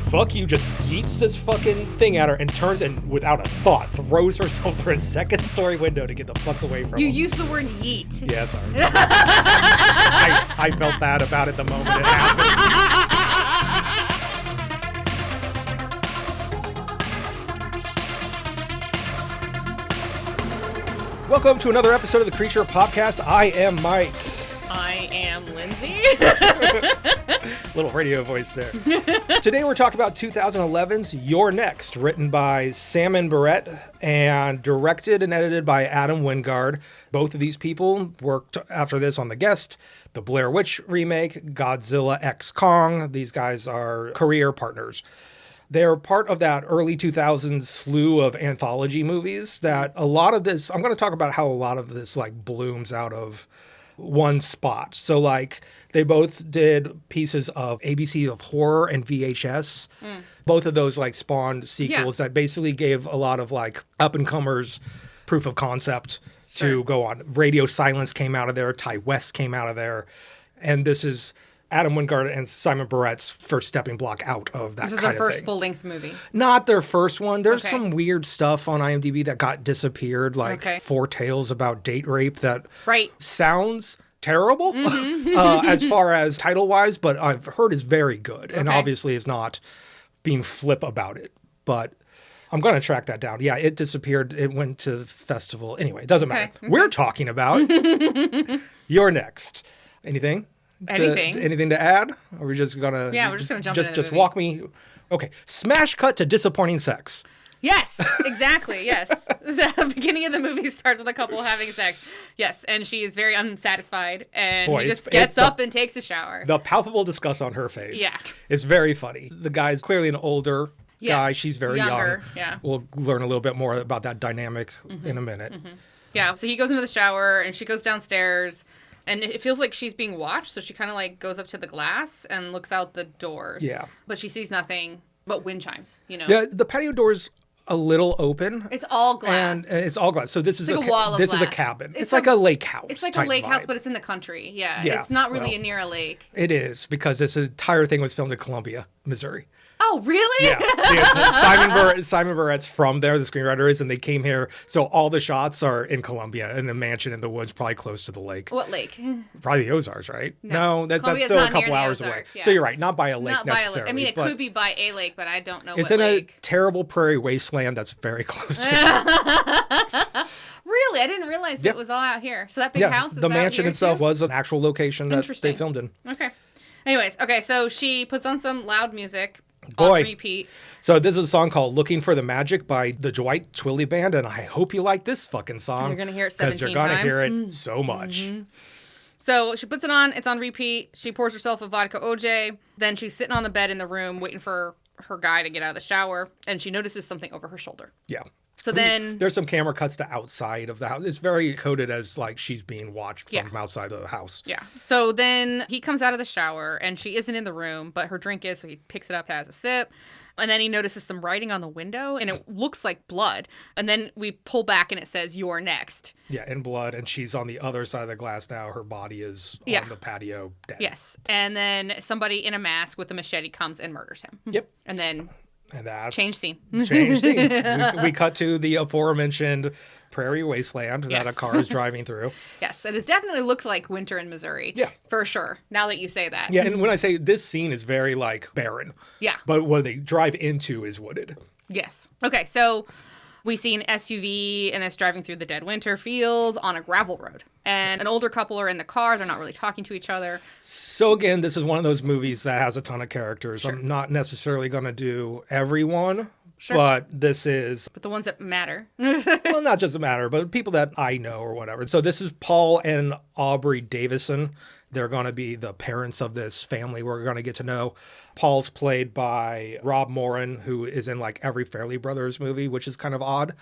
fuck you, just yeets this fucking thing at her and turns and without a thought throws herself through a second story window to get the fuck away from him. You used the word yeet. Yeah, sorry. I felt bad about it the moment it happened. Welcome to another episode of the Creature Podcast. I am Mike. I am Lindsay. Little radio voice there. Today we're talking about 2011's You're Next, written by Salmon Barrett and directed and edited by Adam Wingard. Both of these people worked after this on The Guest, the Blair Witch remake, Godzilla x Kong. These guys are career partners. They're part of that early 2000s slew of anthology movies that a lot of this, I'm going to talk about how a lot of this like blooms out of one spot. So like they both did pieces of ABC of horror and VHS. Both of those like spawned sequels that basically gave a lot of like up and comers proof of concept to go on. Radio Silence came out of there. Ty West came out of there. And this is Adam Wingard and Simon Barrett's first stepping block out of that kind of thing. This is their first full-length movie. Not their first one. There's some weird stuff on IMDb that got disappeared, like four tales about date rape that sounds terrible as far as title-wise, but I've heard is very good and obviously is not being flip about it. But I'm going to track that down. Yeah, it disappeared. It went to the festival. Anyway, it doesn't matter. We're talking about You're Next. Anything? Anything to add? Or are we just gonna? Yeah, we're just gonna jump into the just movie. walk me. Okay, smash cut to disappointing sex. Yes, exactly. Yes, the beginning of the movie starts with a couple having sex. Yes, and she is very unsatisfied, and he just gets up and takes a shower. The palpable disgust on her face. Yeah, it's very funny. The guy's clearly an older guy. She's very younger. young. Yeah, we'll learn a little bit more about that dynamic in a minute. Yeah, so he goes into the shower, and she goes downstairs. And it feels like she's being watched, so she kind of like goes up to the glass and looks out the doors. Yeah. But she sees nothing but wind chimes, you know? Yeah, the patio door's a little open. It's all glass. And it's all glass. So this is like a wall of this glass. is a cabin. It's like a lake house. It's like a lake house, but it's in the country. Yeah. It's not really near a lake. It is, because this entire thing was filmed in Columbia, Missouri. Oh, really? Yeah. Simon Barrett's from there, the screenwriter is, and they came here. So all the shots are in Columbia, in a mansion in the woods, probably close to the lake. What lake? Probably the Ozarks, right? No, that's still a couple hours away. Yeah. So you're right, not by a lake necessarily. I mean, it could be by a lake, but I don't know it's what lake. It's in a terrible prairie wasteland that's very close to it. Really? I didn't realize it was all out here. So that big house is the out mansion here itself too? was an actual location that they filmed in. Okay. Anyways, so she puts on some loud music. On repeat. So this is a song called Looking for the Magic by the Dwight Twilley Band, and I hope you like this fucking song. You're going to hear it 17 times. Because you're going to hear it so much. So she puts it on. It's on repeat. She pours herself a vodka OJ. Then she's sitting on the bed in the room waiting for her guy to get out of the shower, and she notices something over her shoulder. Yeah. So then there's some camera cuts to outside of the house. It's very coded as like she's being watched from outside the house. Yeah. So then he comes out of the shower and she isn't in the room, but her drink is, so he picks it up, has a sip. And then he notices some writing on the window and it looks like blood. And then we pull back and it says, "You're next." Yeah, in blood. And she's on the other side of the glass now. Her body is on the patio dead. Yes. And then somebody in a mask with a machete comes and murders him. Yep. And then that's change scene. We cut to the aforementioned prairie wasteland that a car is driving through. Yes, it has definitely looked like winter in Missouri. Yeah. For sure, now that you say that. Yeah, and when I say this scene is very, like, barren. Yeah. But what they drive into is wooded. Yes. Okay, so we see an SUV and it's driving through the dead winter fields on a gravel road. And an older couple are in the car. They're not really talking to each other. So again, this is one of those movies that has a ton of characters. Sure. I'm not necessarily going to do everyone. Sure. But this is... But the ones that matter. Well, not just matter, but people that I know or whatever. So this is Paul and Aubrey Davison. They're going to be the parents of this family we're going to get to know. Paul's played by Rob Morin, who is in like every Fairley Brothers movie, which is kind of odd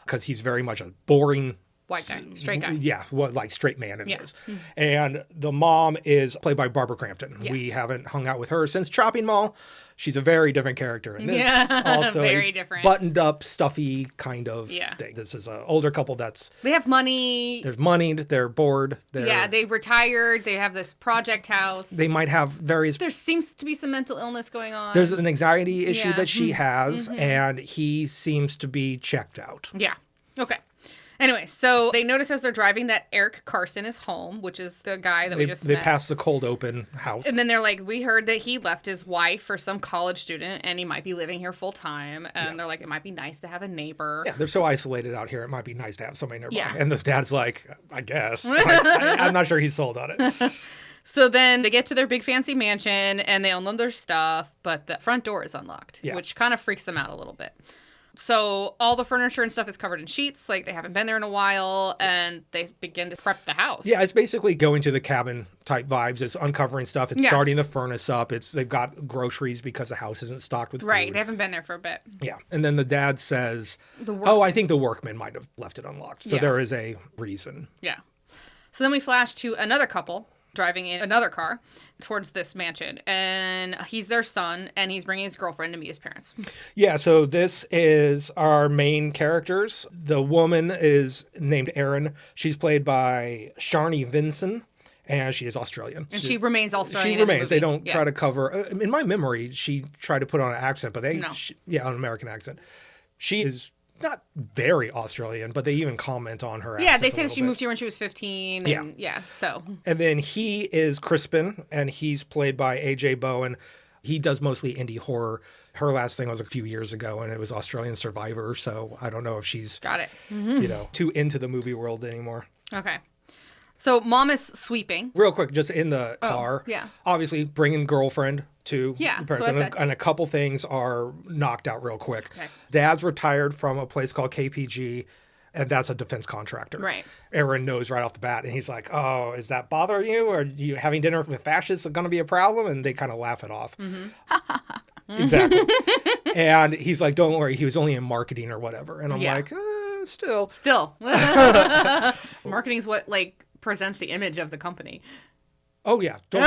because he's very much a boring white guy, straight guy. Yeah, well, like straight man in Yeah. this. And the mom is played by Barbara Crampton. Yes. We haven't hung out with her since Chopping Mall. She's a very different character in this. Yeah, Also very a different. buttoned up, stuffy kind of Yeah. thing. This is an older couple that's They have money. they're moneyed, they're bored. Yeah, they retired. They have this project house. They might have various. There seems to be some mental illness going on. There's an anxiety issue Yeah. that she has, and he seems to be checked out. Yeah. Okay. Anyway, so they notice as they're driving that Eric Carson is home, which is the guy that we just They met. pass the cold open house. And then they're like, we heard that he left his wife for some college student and he might be living here full time. And they're like, it might be nice to have a neighbor. Yeah, they're so isolated out here. It might be nice to have somebody nearby. Yeah. And the dad's like, I guess. I'm not sure he's sold on it. So then they get to their big fancy mansion and they unload their stuff, but the front door is unlocked, which kind of freaks them out a little bit. So all the furniture and stuff is covered in sheets, like they haven't been there in a while, and they begin to prep the house. Yeah, it's basically going to the cabin type vibes. It's uncovering stuff. It's starting the furnace up. They've got groceries because the house isn't stocked with food. Right, they haven't been there for a bit. Yeah, and then the dad says, I think the workman might have left it unlocked. So there is a reason. Yeah. So then we flash to another couple driving in another car towards this mansion, and he's their son, and he's bringing his girlfriend to meet his parents. Yeah, so this is our main characters. The woman is named Erin. She's played by Sharni Vinson, and she is Australian. And she remains Australian. She remains. They don't Yeah. try to cover. In my memory, she tried to put on an accent, but No. an American accent. She is not very Australian, but they even comment on her accent. Yeah, they a said little she bit. moved here when she was 15. And so. And then he is Crispin, and he's played by AJ Bowen. He does mostly indie horror. Her last thing was a few years ago, and it was Australian Survivor. So I don't know if she's Got it. too into the movie world anymore. Okay. So mom is sweeping. Real quick, just in the car. yeah. Obviously, bringing girlfriend to Yeah, the parents, so I and, said. and a couple things are knocked out real quick. Okay. Dad's retired from a place called KPG, and that's a defense contractor. Right. Erin knows right off the bat, and he's like, "Oh, is that bothering you? Or you having dinner with fascists going to be a problem?" And they kind of laugh it off. Exactly. And he's like, "Don't worry, he was only in marketing or whatever." And I'm like, "Still." Marketing's what presents the image of the company. Oh yeah, it's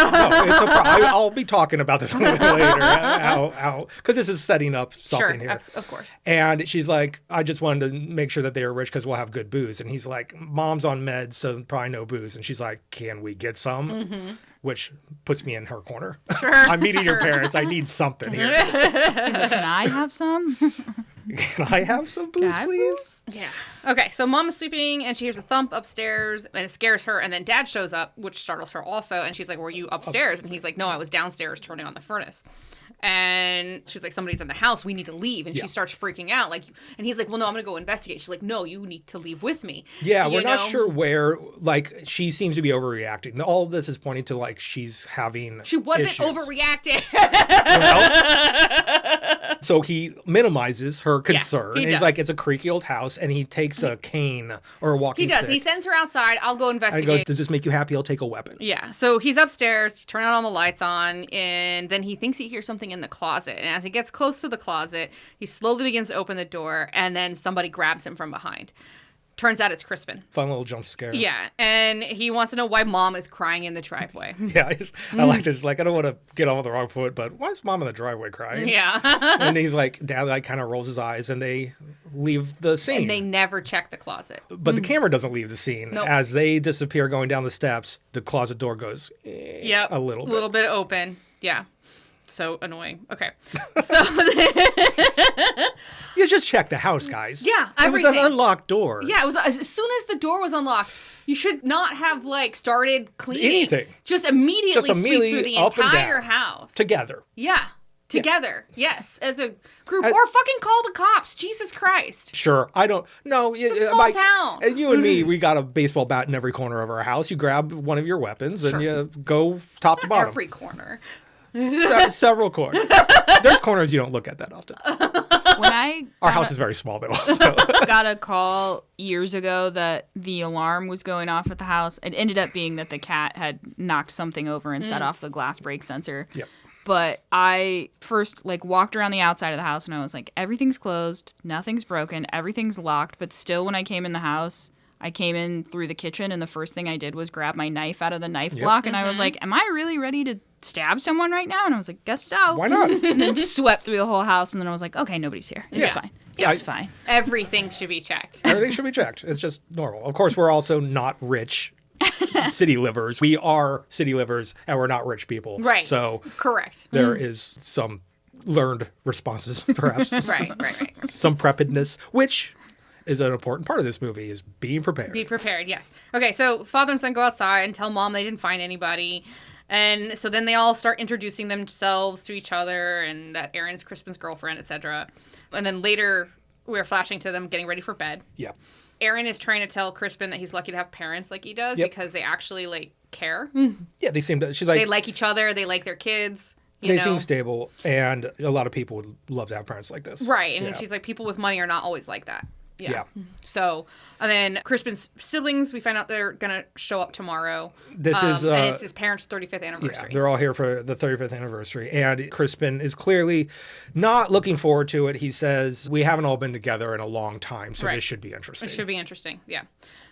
I'll be talking about this a little bit later. Because this is setting up something here. Of course. And she's like, I just wanted to make sure that they were rich because we'll have good booze. And he's like, Mom's on meds, so probably no booze. And she's like, can we get some? Which puts me in her corner. Sure. I'm meeting your parents. I need something here. Can I have some? Can I have some booze, please? Yeah. Okay, so mom is sweeping and she hears a thump upstairs and it scares her. And then dad shows up, which startles her also. And she's like, were you upstairs? And he's like, no, I was downstairs turning on the furnace. And she's like, somebody's in the house. We need to leave. And she starts freaking out. And he's like, well, no, I'm going to go investigate. She's like, no, you need to leave with me. Yeah, we're not sure where, she seems to be overreacting. All of this is pointing to, she's having She wasn't issues. overreacting. So he minimizes her concern. he He's does. like, it's a creaky old house, and he takes a cane or a walking He does. stick. He sends her outside. I'll go And investigate. he goes, does this make you happy? I'll take a weapon. Yeah. So he's upstairs, he's turning all the lights on, and then he thinks he hears something in the closet. And as he gets close to the closet, he slowly begins to open the door, and then somebody grabs him from behind. Turns out it's Crispin. Fun little jump scare. Yeah. And he wants to know why mom is crying in the driveway. Yeah, I like this. I don't want to get on the wrong foot, but why is mom in the driveway crying? Yeah. And he's like, dad kind of rolls his eyes, and they leave the scene. And they never check the closet. But the camera doesn't leave the scene. Nope. As they disappear going down the steps, the closet door goes Yep. a little bit. A little bit open. Yeah. So annoying. Okay. So You just check the house, guys. Yeah, It was everything. an unlocked door. yeah, it was as soon as the door was unlocked, you should not have started cleaning. Anything. Just immediately sweep immediately through the up and entire down. house. Together. Yeah. Together. Yes. As a group. Or fucking call the cops. Jesus Christ. Sure. I don't know. It's a small town. And you and me, we got a baseball bat in every corner of our house. You grab one of your weapons and you go top to bottom. Every corner. Several corners. There's corners you don't look at that often. When I Our house is very small, though. So. got a call years ago that the alarm was going off at the house, it ended up being that the cat had knocked something over and set off the glass break sensor. Yep. But I first walked around the outside of the house and I was like, everything's closed, nothing's broken, everything's locked. But still, when I came in the house, I came in through the kitchen, and the first thing I did was grab my knife out of the knife block, and I was like, am I really ready to stab someone right now? And I was like, guess so. Why not? And then swept through the whole house, and then I was like, okay, nobody's here. It's fine. It's fine. Everything should be checked. Everything should be checked. It's just normal. Of course, we're also not rich city livers. We are city livers, and we're not rich people. Right. So correct. there is some learned responses, perhaps. Right. Some preparedness, which is an important part of this movie, is being prepared. Be prepared, yes. Okay, so father and son go outside and tell mom they didn't find anybody. And so then they all start introducing themselves to each other and that Erin's Crispin's girlfriend, etc. And then later we're flashing to them getting ready for bed. Yeah. Erin is trying to tell Crispin that he's lucky to have parents like he does because they actually like care. Yeah, they seem to. She's like, they like each other. They like their kids. They seem stable, and a lot of people would love to have parents like this. Right, and she's like, people with money are not always like that. Yeah. So, and then Crispin's siblings, we find out they're going to show up tomorrow. This is... and it's his parents' 35th anniversary. Yeah, they're all here for the 35th anniversary. And Crispin is clearly not looking forward to it. He says, we haven't all been together in a long time, so this should be interesting. It should be interesting, yeah.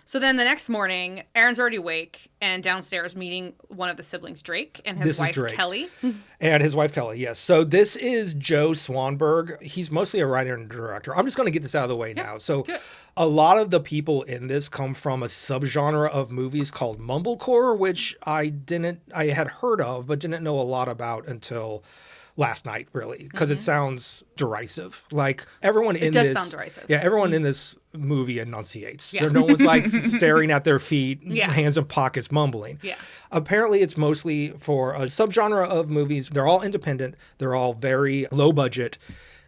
So then the next morning, Erin's already awake and downstairs meeting one of the siblings, Drake, and his wife, Kelly. And his wife, Kelly, yes. So this is Joe Swanberg. He's mostly a writer and director. I'm just going to get this out of the way now. So a lot of the people in this come from a subgenre of movies called Mumblecore, which I had heard of, but didn't know a lot about until last night, really, because it sounds derisive. Like everyone in this, it does sound derisive. Yeah, everyone in this movie enunciates. Yeah. No one's like staring at their feet, hands in pockets, mumbling. Yeah. Apparently, it's mostly for a subgenre of movies. They're all independent. They're all very low budget.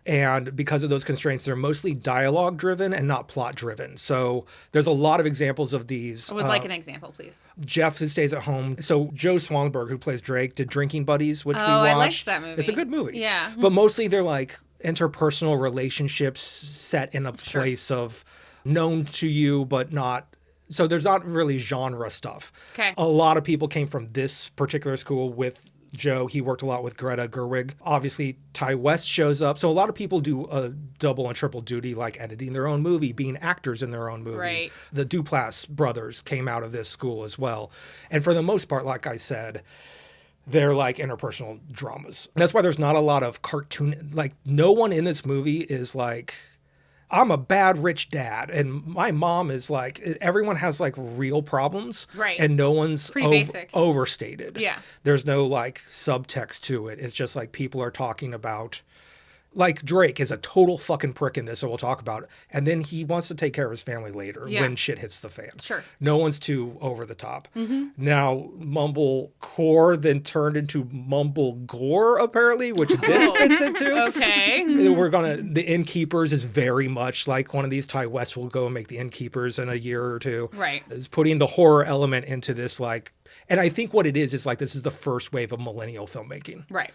And because of those constraints, they're mostly dialogue driven and not plot driven. So there's a lot of examples of these. I would like an example, please. Jeff, who stays at home. So Joe Swanberg, who plays Drake, did Drinking Buddies, which we watched. I liked that movie. It's a good movie. Yeah. But mostly they're like interpersonal relationships set in a place of known to you, but not. So there's not really genre stuff. Okay. A lot of people came from this particular school with Joe. He worked a lot with Greta Gerwig. Obviously, Ty West shows up. So a lot of people do a double and triple duty, like editing their own movie, being actors in their own movie. Right. The Duplass brothers came out of this school as well. And for the most part, like I said, they're like interpersonal dramas. That's why there's not a lot of cartoon. Like, no one in this movie is like, I'm a bad rich dad, and my mom is like, everyone has like real problems, right? And no one's overstated. Yeah, there's no like subtext to it. It's just like people are talking about, like Drake is a total fucking prick in this, so we'll talk about it. And then he wants to take care of his family later when shit hits the fan. Sure. No one's too over the top. Now, Mumblecore then turned into Mumblegore, apparently, which this fits into. Okay. The Innkeepers is very much like one of these. Ty West will go and make the Innkeepers in a year or two. Right. It's putting the horror element into this, like, and I think what it is like this is the first wave of millennial filmmaking. Right.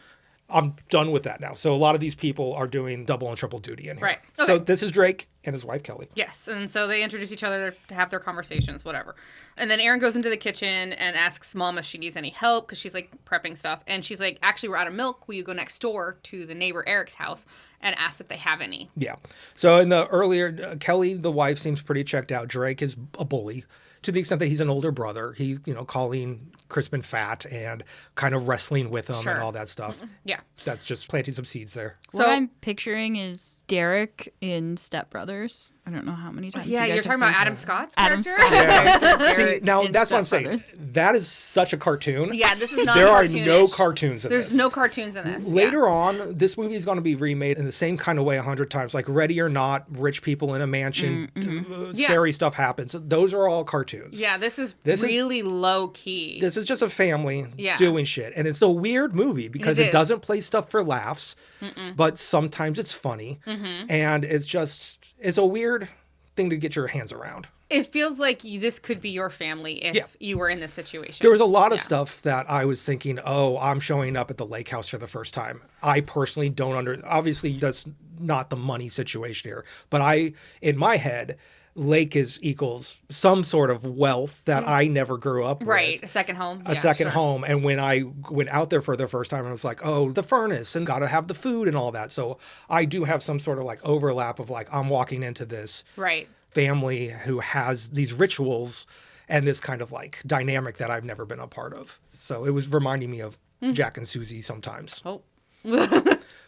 I'm done with that now. So a lot of these people are doing double and triple duty in here. Right. Okay. So this is Drake and his wife, Kelly. Yes. And so they introduce each other to have their conversations, whatever. And then Erin goes into the kitchen and asks Mom if she needs any help because she's like prepping stuff. And she's like, actually, we're out of milk. Will you go next door to the neighbor Eric's house and ask if they have any? Yeah. So in the earlier, Kelly, the wife, seems pretty checked out. Drake is a bully to the extent that he's an older brother. He's, calling Crispin fat and kind of wrestling with him and all that stuff. Yeah. That's just planting some seeds there. What I'm picturing is Derek in Step Brothers. I don't know how many times. Yeah, you're talking about Adam Scott's character? Adam Scott's See, now that's what I'm saying. That is such a cartoon. Yeah, this is not There are cartoonish. No cartoons in this. There's no cartoons in this. Later on, this movie is going to be remade in the same kind of way 100 times. Like Ready or Not, rich people in a mansion, scary stuff happens. Those are all cartoons. Yeah, this is really low key. This is just a family doing shit. And it's a weird movie because it doesn't play stuff for laughs, but sometimes it's funny. And it's a weird thing to get your hands around. It feels like this could be your family if you were in this situation. There was a lot of stuff that I was thinking, I'm showing up at the lake house for the first time. I personally don't obviously that's not the money situation here, but in my head, lake equals some sort of wealth that I never grew up with. Right, a second home. A second home. And when I went out there for the first time, I was like, the furnace and got to have the food and all that. So I do have some sort of like overlap of like, I'm walking into this family who has these rituals and this kind of like dynamic that I've never been a part of. So it was reminding me of Jack and Susie sometimes. Oh.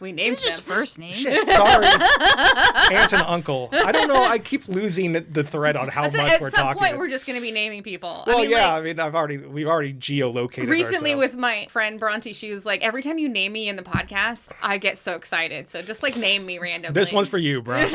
We named them. Just first name. Shit, sorry. Aunt and uncle. I don't know. I keep losing the thread on how much we're talking. At some point, we're just going to be naming people. Well, we've already geolocated recently ourselves. with my friend Bronte, she was like, every time you name me in the podcast, I get so excited. So just like name me randomly. This one's for you, bro.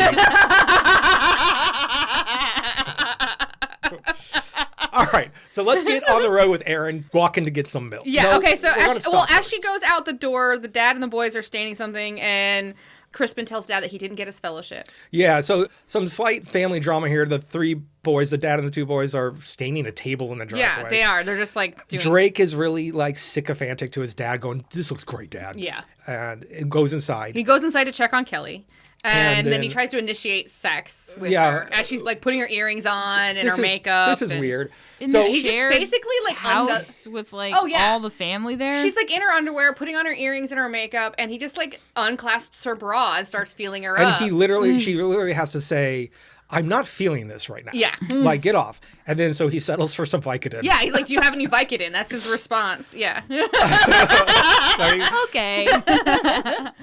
All right, so let's get on the road with Erin walking to get some milk. Yeah, okay, so as she goes out the door, the dad and the boys are staining something, and Crispin tells Dad that he didn't get his fellowship. Yeah, so some slight family drama here. The three boys, the dad and the two boys, are staining a table in the driveway. Yeah, they are. They're just like doing... Drake is really like sycophantic to his dad going, "This looks great, Dad." Yeah. And it goes inside. He goes inside to check on Kelly. And then he tries to initiate sex with her as she's like putting her earrings on and her makeup. This is weird. So he just basically like house with like all the family there. She's like in her underwear, putting on her earrings and her makeup, and he just like unclasps her bra and starts feeling her up. And she literally has to say, "I'm not feeling this right now." Yeah. Like, get off. And then so he settles for some Vicodin. Yeah, he's like, "Do you have any Vicodin?" That's his response. Yeah. Okay.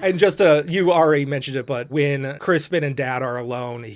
And just you already mentioned it, but when Crispin and Dad are alone,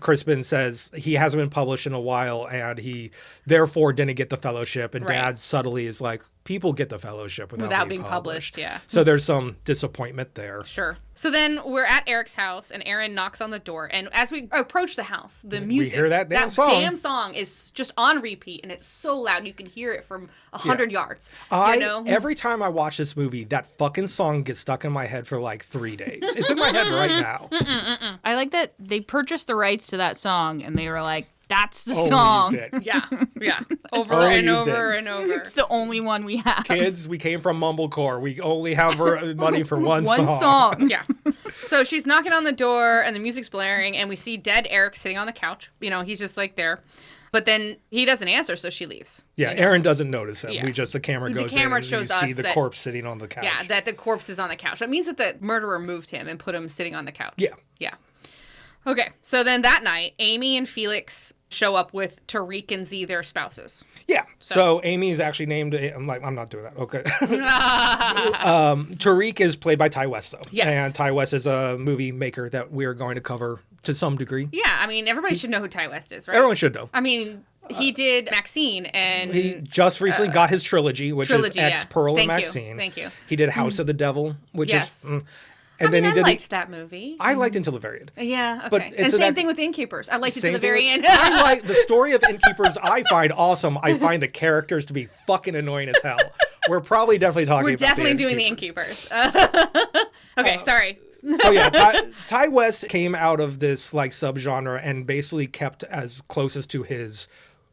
Crispin says he hasn't been published in a while and he therefore didn't get the fellowship, and Dad subtly is like, people get the fellowship without being published. Yeah. So there's some disappointment there. Sure. So then we're at Eric's house and Erin knocks on the door, and as we approach the house, the music, we hear that damn song is just on repeat, and it's so loud you can hear it from 100 yards. Every time I watch this movie, that fucking song gets stuck in my head for like 3 days. It's in my head right now. I like that they purchased the rights to that song and they were like, that's the song. Yeah. Over and over and over. It's the only one we have. Kids, we came from Mumblegore. We only have money for one song. Yeah. So she's knocking on the door and the music's blaring and we see dead Eric sitting on the couch. You know, he's just like there. But then he doesn't answer, so she leaves. Yeah, Erin doesn't notice him. Yeah. The camera goes in and shows you see the corpse sitting on the couch. Yeah, that the corpse is on the couch. That means that the murderer moved him and put him sitting on the couch. Yeah. Yeah. Okay, so then that night, Amy and Felix show up with Tariq and Z, their spouses. Yeah. So Amy is actually named. I'm not doing that. Okay. Tariq is played by Ty West, though. Yes. And Ty West is a movie maker that we're going to cover to some degree. Yeah, I mean, everybody should know who Ty West is, right? Everyone should know. I mean, he did Maxine, and he just recently got his trilogy, which is X, Pearl, and Maxine. Thank you. He did House of the Devil, which is... And then I liked that movie. I liked Until the Very End. Yeah, okay. And same thing with Innkeepers. I liked it to the very end. I like the story of Innkeepers. I find awesome. I find the characters to be fucking annoying as hell. We're probably definitely talking about doing the Innkeepers. Okay, sorry. So yeah, Ty West came out of this like subgenre and basically kept as closest to his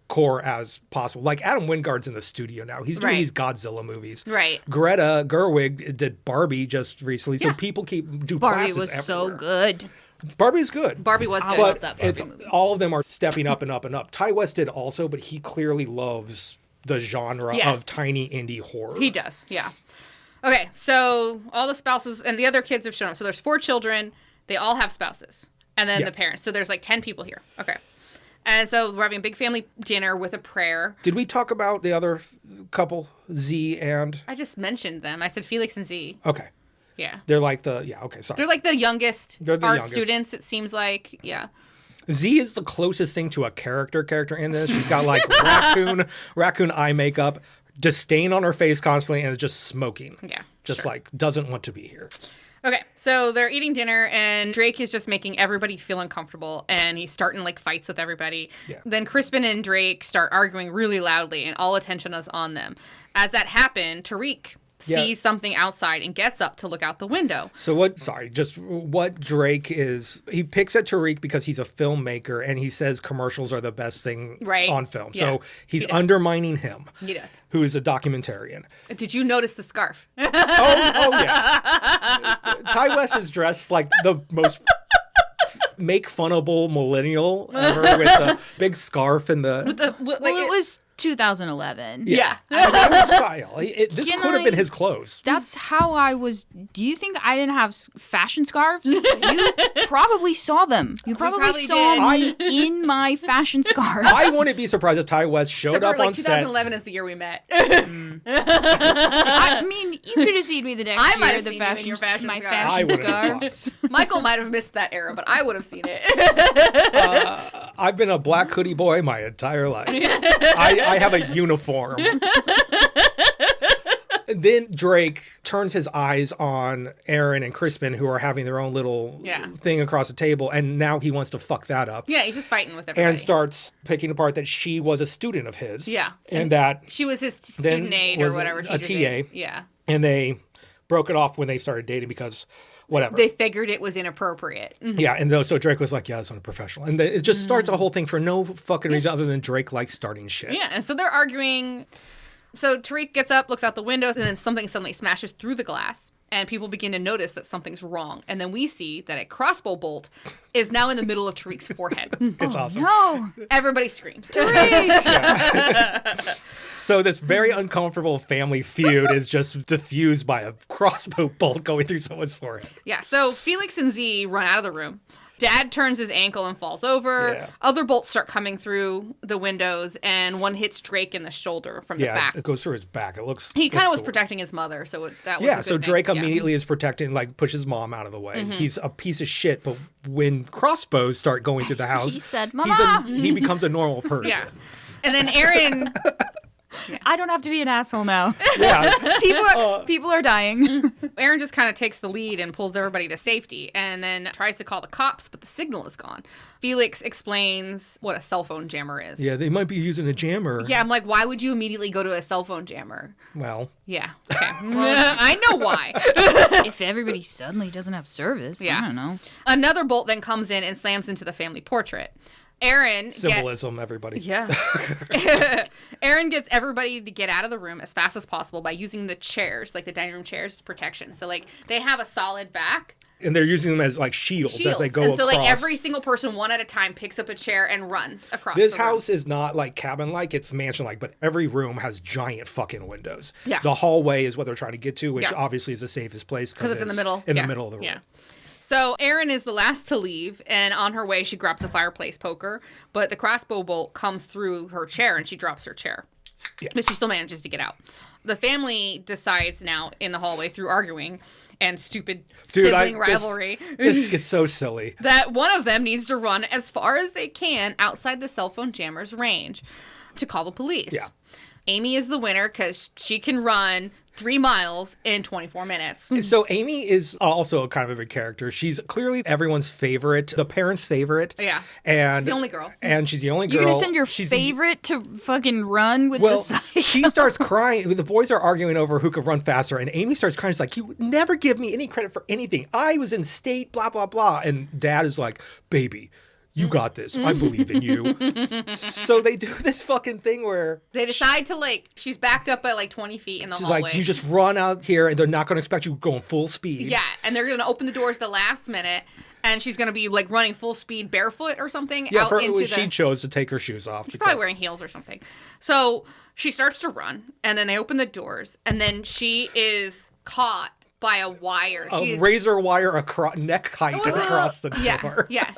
core as possible. Like Adam Wingard's in the studio now. He's doing these Godzilla movies. Right. Greta Gerwig did Barbie just recently. So people do Barbie was everywhere. so good. Barbie's good. Barbie was good. I love that Barbie movie. All of them are stepping up and up and up. Ty West did also, but he clearly loves the genre of tiny indie horror. He does, yeah. Okay, so all the spouses and the other kids have shown up. So there's 4 children. They all have spouses. And then the parents. So there's like 10 people here. Okay. And so we're having a big family dinner with a prayer. Did we talk about the other couple, Z and... I just mentioned them. I said Felix and Z. Okay. Yeah. They're like sorry. They're like the youngest students, it seems like. Yeah. Z is the closest thing to a character in this. She's got like raccoon eye makeup, disdain on her face constantly, and is just smoking. Yeah. Just like doesn't want to be here. Okay, so they're eating dinner, and Drake is just making everybody feel uncomfortable, and he's starting, like, fights with everybody. Yeah. Then Crispin and Drake start arguing really loudly, and all attention is on them. As that happened, Tariq sees something outside and gets up to look out the window. So what Drake is, he picks at Tariq because he's a filmmaker, and he says commercials are the best thing on film. Yeah. So he's undermining him. He does. Who is a documentarian. Did you notice the scarf? oh yeah. Ty West is dressed like the most make funnable millennial ever with the big scarf and the... It was 2011. Yeah. That was style. This Can could have been I- his clothes. That's how I was. Do you think I didn't have fashion scarves? You probably saw them. You probably probably saw did. me in my fashion scarves. I wouldn't be surprised if Ty West showed Except up for, like, on set. 2011 is the year we met. I mean, you could have seen me the next I year. might have the seen you in your fashion my scarves. I fashion would've scarves. Michael might have missed that era, but I would have seen it. I've been a black hoodie boy my entire life. I have a uniform. Then Drake turns his eyes on Erin and Crispin, who are having their own little thing across the table, and now he wants to fuck that up. Yeah, he's just fighting with everybody. And starts picking apart that she was a student of his. Yeah. And that She was his then student aide or was whatever. a teacher's TA. aide. Yeah. and they broke it off when they started dating because whatever. They figured it was inappropriate. Yeah, and so Drake was like, yeah, it's unprofessional. And it just starts a whole thing for no fucking reason other than Drake likes starting shit. Yeah, and so they're arguing. So Tariq gets up, looks out the window, and then something suddenly smashes through the glass. And people begin to notice that something's wrong. And then we see that a crossbow bolt is now in the middle of Tariq's forehead. It's awesome. No. Everybody screams. So this very uncomfortable family feud is just diffused by a crossbow bolt going through someone's forehead. Yeah, so Felix and Z run out of the room. Dad turns his ankle and falls over. Yeah. Other bolts start coming through the windows, and one hits Drake in the shoulder from the Yeah, back. it goes through his back. It looks. He kind it's of was the- protecting his mother, so that was a Yeah, good so thing. Drake Yeah. Mm-hmm. immediately is protecting, like pushes mom out of the way. He's a piece of shit, but when crossbows start going through the house, He said, he's "Mama!" he becomes a normal person. Yeah. And then Erin, I don't have to be an asshole now. Yeah. People are dying. Erin just kind of takes the lead and pulls everybody to safety, and then tries to call the cops, but the signal is gone. Felix explains what a cell phone jammer is. Yeah, they might be using a jammer. Yeah, I'm like, why would you immediately go to a cell phone jammer? Well, Yeah. Okay. I know why. If everybody suddenly doesn't have service, Yeah. I don't know. Another bolt then comes in and slams into the family portrait. Erin symbolism, everybody. Yeah. Erin gets everybody to get out of the room as fast as possible by using the chairs, like the dining room chairs, as protection. So, like, they have a solid back. And they're using them as like shields as they go and so, across. like, every single person, one at a time, picks up a chair and runs across This the room. house is not like cabin-like, it's mansion-like, but every room has giant fucking windows. Yeah. The hallway is what they're trying to get to, which Yeah. obviously is the safest place Because it's in the middle. In Yeah. the middle of the room. Yeah. So Erin is the last to leave, and on her way, she grabs a fireplace poker, but the crossbow bolt comes through her chair, and she drops her chair. Yeah. But she still manages to get out. The family decides now in the hallway through arguing and stupid sibling rivalry This gets so silly. that one of them needs to run as far as they can outside the cell phone jammer's range to call the police. Yeah. Amy is the winner because she can run 3 miles in 24 minutes. So Amy is also kind of a big character. She's clearly everyone's favorite, the parents' favorite. Yeah. And She's the only girl. And she's the only girl. You're gonna send your She's favorite to fucking run with Well, the psycho? she starts crying. The boys are arguing over who could run faster, and Amy starts crying. She's like, "You never give me any credit for anything. I was in state, blah blah blah." And Dad is like, "Baby, you got this. I believe in you." So they do this fucking thing where They decide to, like, she's backed up at like 20 feet in the she's hallway. like, "You just run out here, and they're not going to expect you going full speed." Yeah, and they're going to open the doors the last minute, and she's going to be, like, running full speed barefoot or something Yeah, out into she the... chose to take her shoes off. She's probably wearing heels or something. So she starts to run, and then they open the doors, and then she is caught by a wire. a razor wire neck height was across the Yeah, door. yeah.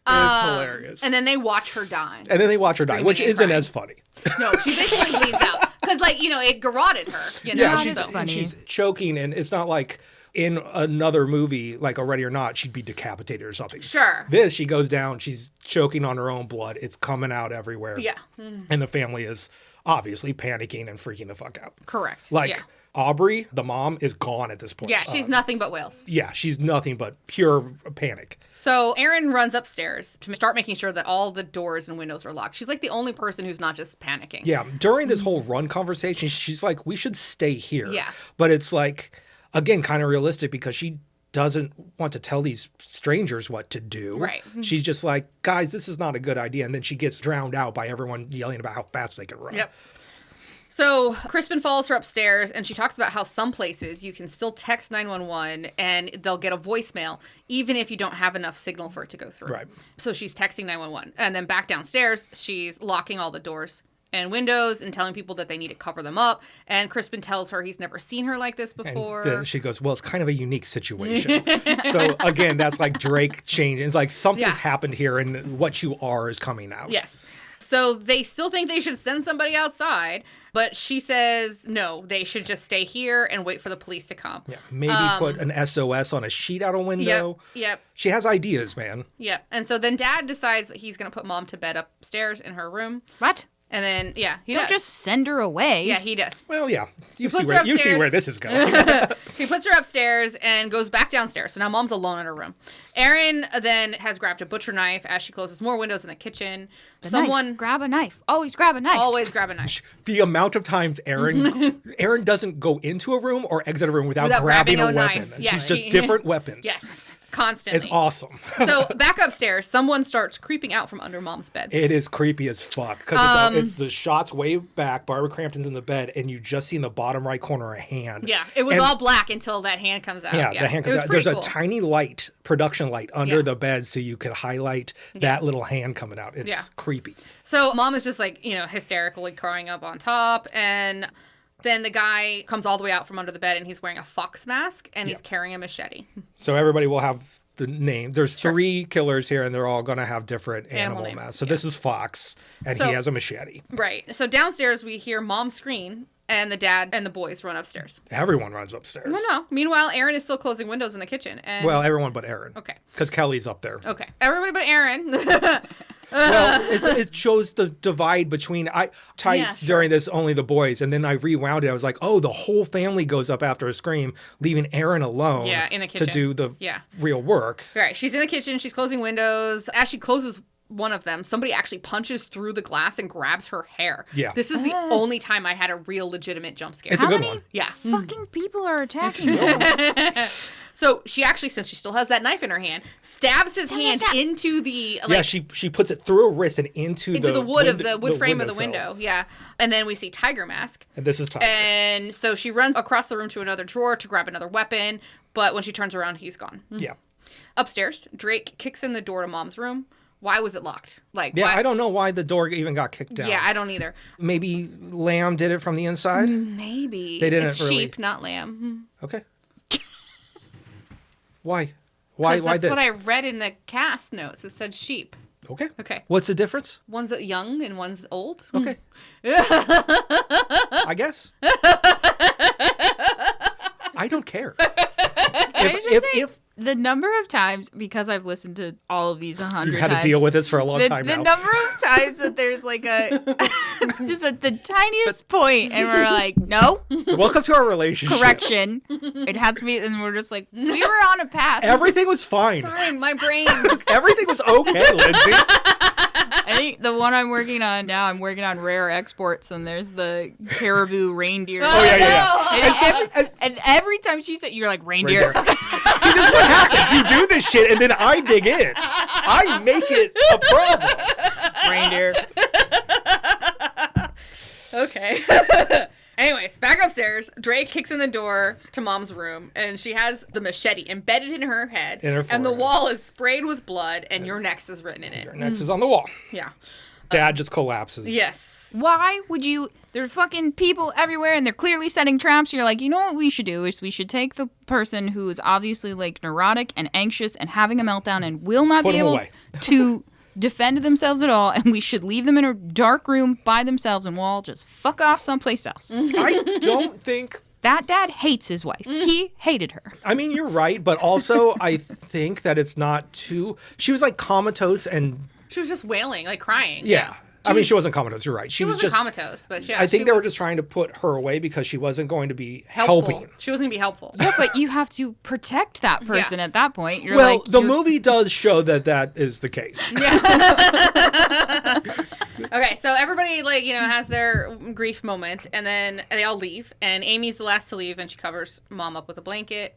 It's hilarious. And then they watch her die. And then they watch her die, Screaming which and isn't crying. as funny. No, she basically bleeds out. Because, like, you know, it garroted her, you know? Yeah, That's funny. she's choking, and it's not like in another movie, like Already or Not, she'd be decapitated or something. Sure. This, she goes down, she's choking on her own blood. It's coming out everywhere. Yeah. And the family is obviously panicking and freaking the fuck out. Correct. Like, yeah. Aubrey, the mom, is gone at this point. Yeah, she's nothing but whales. Yeah, she's nothing but pure panic. So Erin runs upstairs to start making sure that all the doors and windows are locked. She's like the only person who's not just panicking. Yeah, during this whole run conversation, she's like, we should stay here. Yeah. But it's like, again, kind of realistic because she doesn't want to tell these strangers what to do. Right. She's just like, guys, this is not a good idea. And then she gets drowned out by everyone yelling about how fast they can run. Yep. So Crispin follows her upstairs, and she talks about how some places you can still text 911 and they'll get a voicemail even if you don't have enough signal for it to go through. Right. So she's texting 911. And then back downstairs, she's locking all the doors and windows and telling people that they need to cover them up. And Crispin tells her he's never seen her like this before. And then she goes, well, it's kind of a unique situation. So again, that's like Drake changing. It's like something's happened here and what you are is coming out. Yes. So they still think they should send somebody outside, but she says no, they should just stay here and wait for the police to come. Yeah, maybe put an SOS on a sheet out a window. Yep. She has ideas, man. Yep. And so then Dad decides that he's going to put Mom to bed upstairs in her room. What? And then, he Don't does. just send her away. Yeah, he does. Well, yeah. You puts see her where upstairs. this is going. He puts her upstairs and goes back downstairs. So now Mom's alone in her room. Erin then has grabbed a butcher knife as she closes more windows in the kitchen. Knife. Grab a knife. Always grab a knife. Always grab a knife. The amount of times Erin doesn't go into a room or exit a room without grabbing a weapon. Knife. Yeah, She's just different weapons. Yes. Constantly. It's awesome. So back upstairs, someone starts creeping out from under Mom's bed. It is creepy as fuck because it's the shots way back. Barbara Crampton's in the bed, and you just see in the bottom right corner a hand. Yeah, it was all black until that hand comes out. Yeah, the hand comes out. There's cool. a tiny light, production light, under the bed, so you can highlight that little hand coming out. It's creepy. So Mom is just like hysterically crying up on top, and then the guy comes all the way out from under the bed, and he's wearing a fox mask, and he's carrying a machete. So everybody will have the name. There's 3 killers here, and they're all going to have different animal names, masks. So this is Fox, and he has a machete. Right. So downstairs, we hear Mom scream, and the dad and the boys run upstairs. Everyone runs upstairs. Well, no. Meanwhile, Erin is still closing windows in the kitchen. And Well, everyone but Erin. Okay. Because Kelly's up there. Okay. Everybody but Erin. Well, it shows the divide between during this only the boys, and then I rewound it. I was like, oh, the whole family goes up after a scream, leaving Erin alone in the kitchen to do the real work. Right. She's in the kitchen. She's closing windows. As she closes one of them, somebody actually punches through the glass and grabs her hair. Yeah. This is the only time I had a real legitimate jump scare. It's a good one. Yeah. Fucking people are attacking you. So she actually, since she still has that knife in her hand, stabs his hand into the she puts it through her wrist and into the wood frame of the window. Yeah. And then we see Tiger Mask. And this is Tiger. And so she runs across the room to another drawer to grab another weapon, but when she turns around, he's gone. Yeah. Upstairs, Drake kicks in the door to Mom's room. Why was it locked? Why? I don't know why the door even got kicked down. Yeah, I don't either. Maybe lamb did it from the inside? Maybe. They didn't it's sheep, not lamb. Okay. Why? Why that's this? what I read in the cast notes. It said sheep. Okay. Okay. What's the difference? One's young and one's old. Okay. I guess. I don't care. If the number of times, because I've listened to all of these 100 times. You've had to deal with this for a long time now. The number of times that there's like just at the tiniest point, and we're like, no. Welcome to our relationship. Correction. It has to be, and we're just like, we were on a path. Everything was fine. Sorry, my brain. Everything was okay, Lindsay. I think the one I'm working on now, I'm working on rare exports, and there's the caribou reindeer. Oh, yeah. And every time she said, you're like, reindeer. See, this is what happens. You do this shit, and then I dig in. I make it a problem. Reindeer. Okay. Anyways, back upstairs, Drake kicks in the door to Mom's room, and she has the machete embedded in her head, and the wall is sprayed with blood, and your next is written in it. Your next is on the wall. Yeah. Dad just collapses. Yes. Why would you? There's fucking people everywhere, and they're clearly setting traps. You're like, you know what we should do is we should take the person who is obviously like neurotic and anxious and having a meltdown and will not be able to defend themselves at all, and we should leave them in a dark room by themselves, and we'll all just fuck off someplace else. I don't think... That dad hates his wife. He hated her. I mean, you're right, but also I think that it's not too... She was like comatose and... She was just wailing, like crying. Yeah. She wasn't comatose. You're right. She wasn't just comatose, but I think they were just trying to put her away because she wasn't going to be helping. She wasn't going to be helpful. Yeah, but you have to protect that person at that point. The movie does show that is the case. Yeah. Okay, so everybody has their grief moment, and then they all leave, and Amy's the last to leave, and she covers Mom up with a blanket.